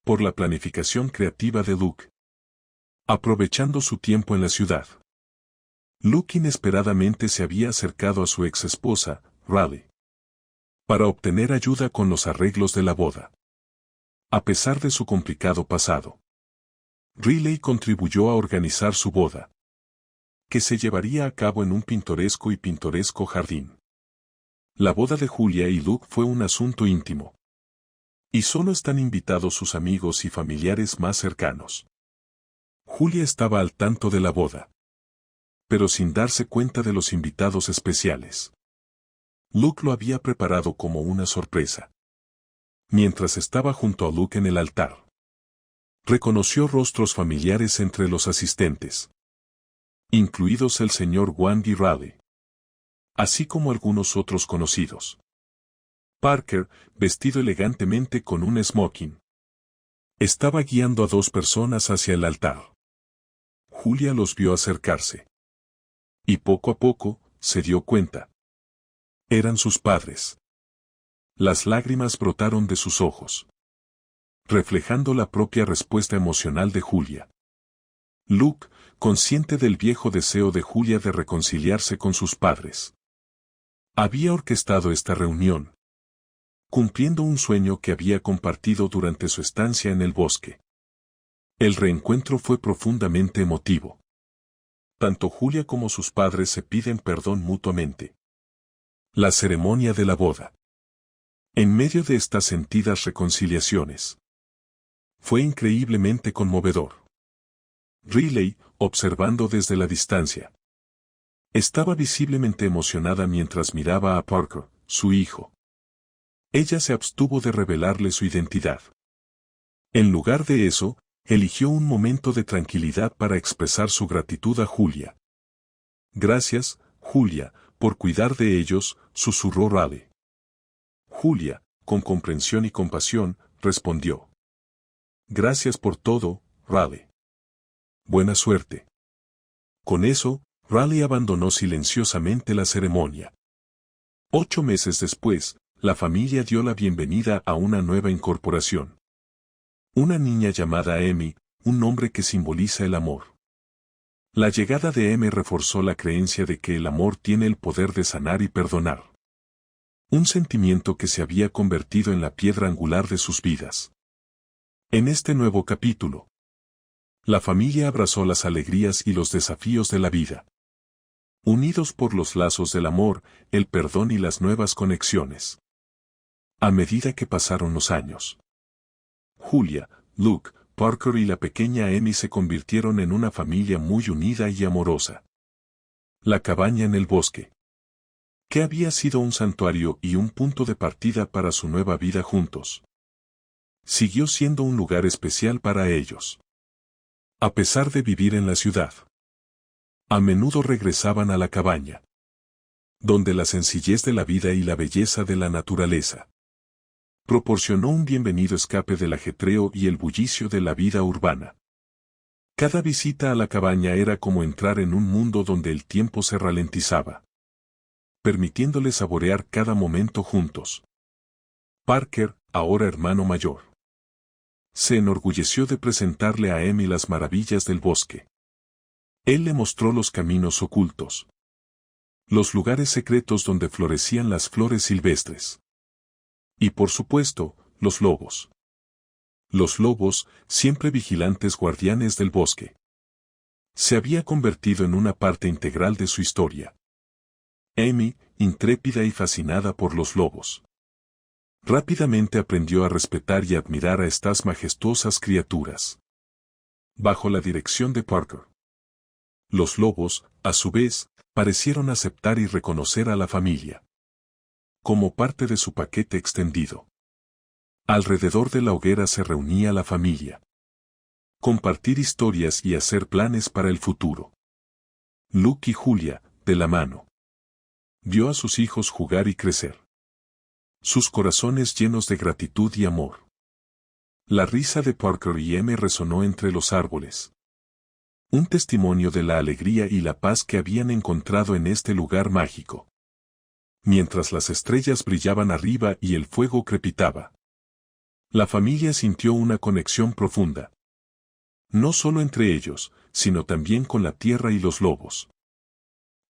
Por la planificación creativa de Luke. Aprovechando su tiempo en la ciudad, Luke inesperadamente se había acercado a su ex esposa, Riley, para obtener ayuda con los arreglos de la boda. A pesar de su complicado pasado, Riley contribuyó a organizar su boda, que se llevaría a cabo en un pintoresco jardín. La boda de Julia y Luke fue un asunto íntimo, y solo están invitados sus amigos y familiares más cercanos. Julia estaba al tanto de la boda, pero sin darse cuenta de los invitados especiales. Luke lo había preparado como una sorpresa. Mientras estaba junto a Luke en el altar, reconoció rostros familiares entre los asistentes, incluidos el señor Wandy Riley, así como algunos otros conocidos. Parker, vestido elegantemente con un smoking, estaba guiando a dos personas hacia el altar. Julia los vio acercarse. Y poco a poco, se dio cuenta. Eran sus padres. Las lágrimas brotaron de sus ojos, reflejando la propia respuesta emocional de Julia. Luke, consciente del viejo deseo de Julia de reconciliarse con sus padres, había orquestado esta reunión, cumpliendo un sueño que había compartido durante su estancia en el bosque. El reencuentro fue profundamente emotivo. Tanto Julia como sus padres se piden perdón mutuamente. La ceremonia de la boda. En medio de estas sentidas reconciliaciones, fue increíblemente conmovedor. Riley, observando desde la distancia, estaba visiblemente emocionada mientras miraba a Parker, su hijo. Ella se abstuvo de revelarle su identidad. En lugar de eso, eligió un momento de tranquilidad para expresar su gratitud a Julia. Gracias, Julia, por cuidar de ellos, susurró Riley. Julia, con comprensión y compasión, respondió. Gracias por todo, Riley. Buena suerte. Con eso, Riley abandonó silenciosamente la ceremonia. 8 meses después, la familia dio la bienvenida a una nueva incorporación. Una niña llamada Amy, un nombre que simboliza el amor. La llegada de Amy reforzó la creencia de que el amor tiene el poder de sanar y perdonar. Un sentimiento que se había convertido en la piedra angular de sus vidas. En este nuevo capítulo, la familia abrazó las alegrías y los desafíos de la vida, unidos por los lazos del amor, el perdón y las nuevas conexiones. A medida que pasaron los años, Julia, Luke, Parker y la pequeña Amy se convirtieron en una familia muy unida y amorosa. La cabaña en el bosque, que había sido un santuario y un punto de partida para su nueva vida juntos, siguió siendo un lugar especial para ellos. A pesar de vivir en la ciudad, a menudo regresaban a la cabaña, donde la sencillez de la vida y la belleza de la naturaleza proporcionó un bienvenido escape del ajetreo y el bullicio de la vida urbana. Cada visita a la cabaña era como entrar en un mundo donde el tiempo se ralentizaba, permitiéndoles saborear cada momento juntos. Parker, ahora hermano mayor, se enorgulleció de presentarle a Amy las maravillas del bosque. Él le mostró los caminos ocultos, los lugares secretos donde florecían las flores silvestres. Y por supuesto, los lobos. Los lobos, siempre vigilantes guardianes del bosque, se había convertido en una parte integral de su historia. Amy, intrépida y fascinada por los lobos, rápidamente aprendió a respetar y admirar a estas majestuosas criaturas. Bajo la dirección de Parker, los lobos, a su vez, parecieron aceptar y reconocer a la familia como parte de su paquete extendido. Alrededor de la hoguera se reunía la familia, compartir historias y hacer planes para el futuro. Luke y Julia, de la mano. Vio a sus hijos jugar y crecer. Sus corazones llenos de gratitud y amor. La risa de Parker y Em resonó entre los árboles. Un testimonio de la alegría y la paz que habían encontrado en este lugar mágico. Mientras las estrellas brillaban arriba y el fuego crepitaba. La familia sintió una conexión profunda. No solo entre ellos, sino también con la tierra y los lobos,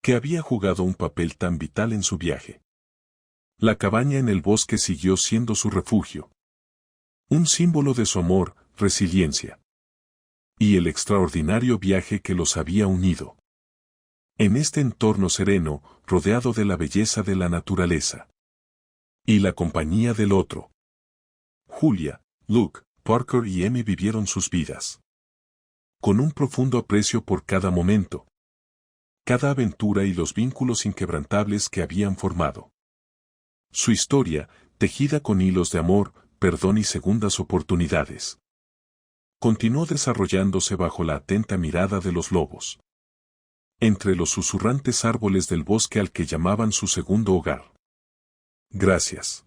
que había jugado un papel tan vital en su viaje. La cabaña en el bosque siguió siendo su refugio. Un símbolo de su amor, resiliencia. Y el extraordinario viaje que los había unido. En este entorno sereno, rodeado de la belleza de la naturaleza. Y la compañía del otro. Julia, Luke, Parker y Emmy vivieron sus vidas. Con un profundo aprecio por cada momento. Cada aventura y los vínculos inquebrantables que habían formado. Su historia, tejida con hilos de amor, perdón y segundas oportunidades. Continuó desarrollándose bajo la atenta mirada de los lobos. Entre los susurrantes árboles del bosque al que llamaban su segundo hogar. Gracias.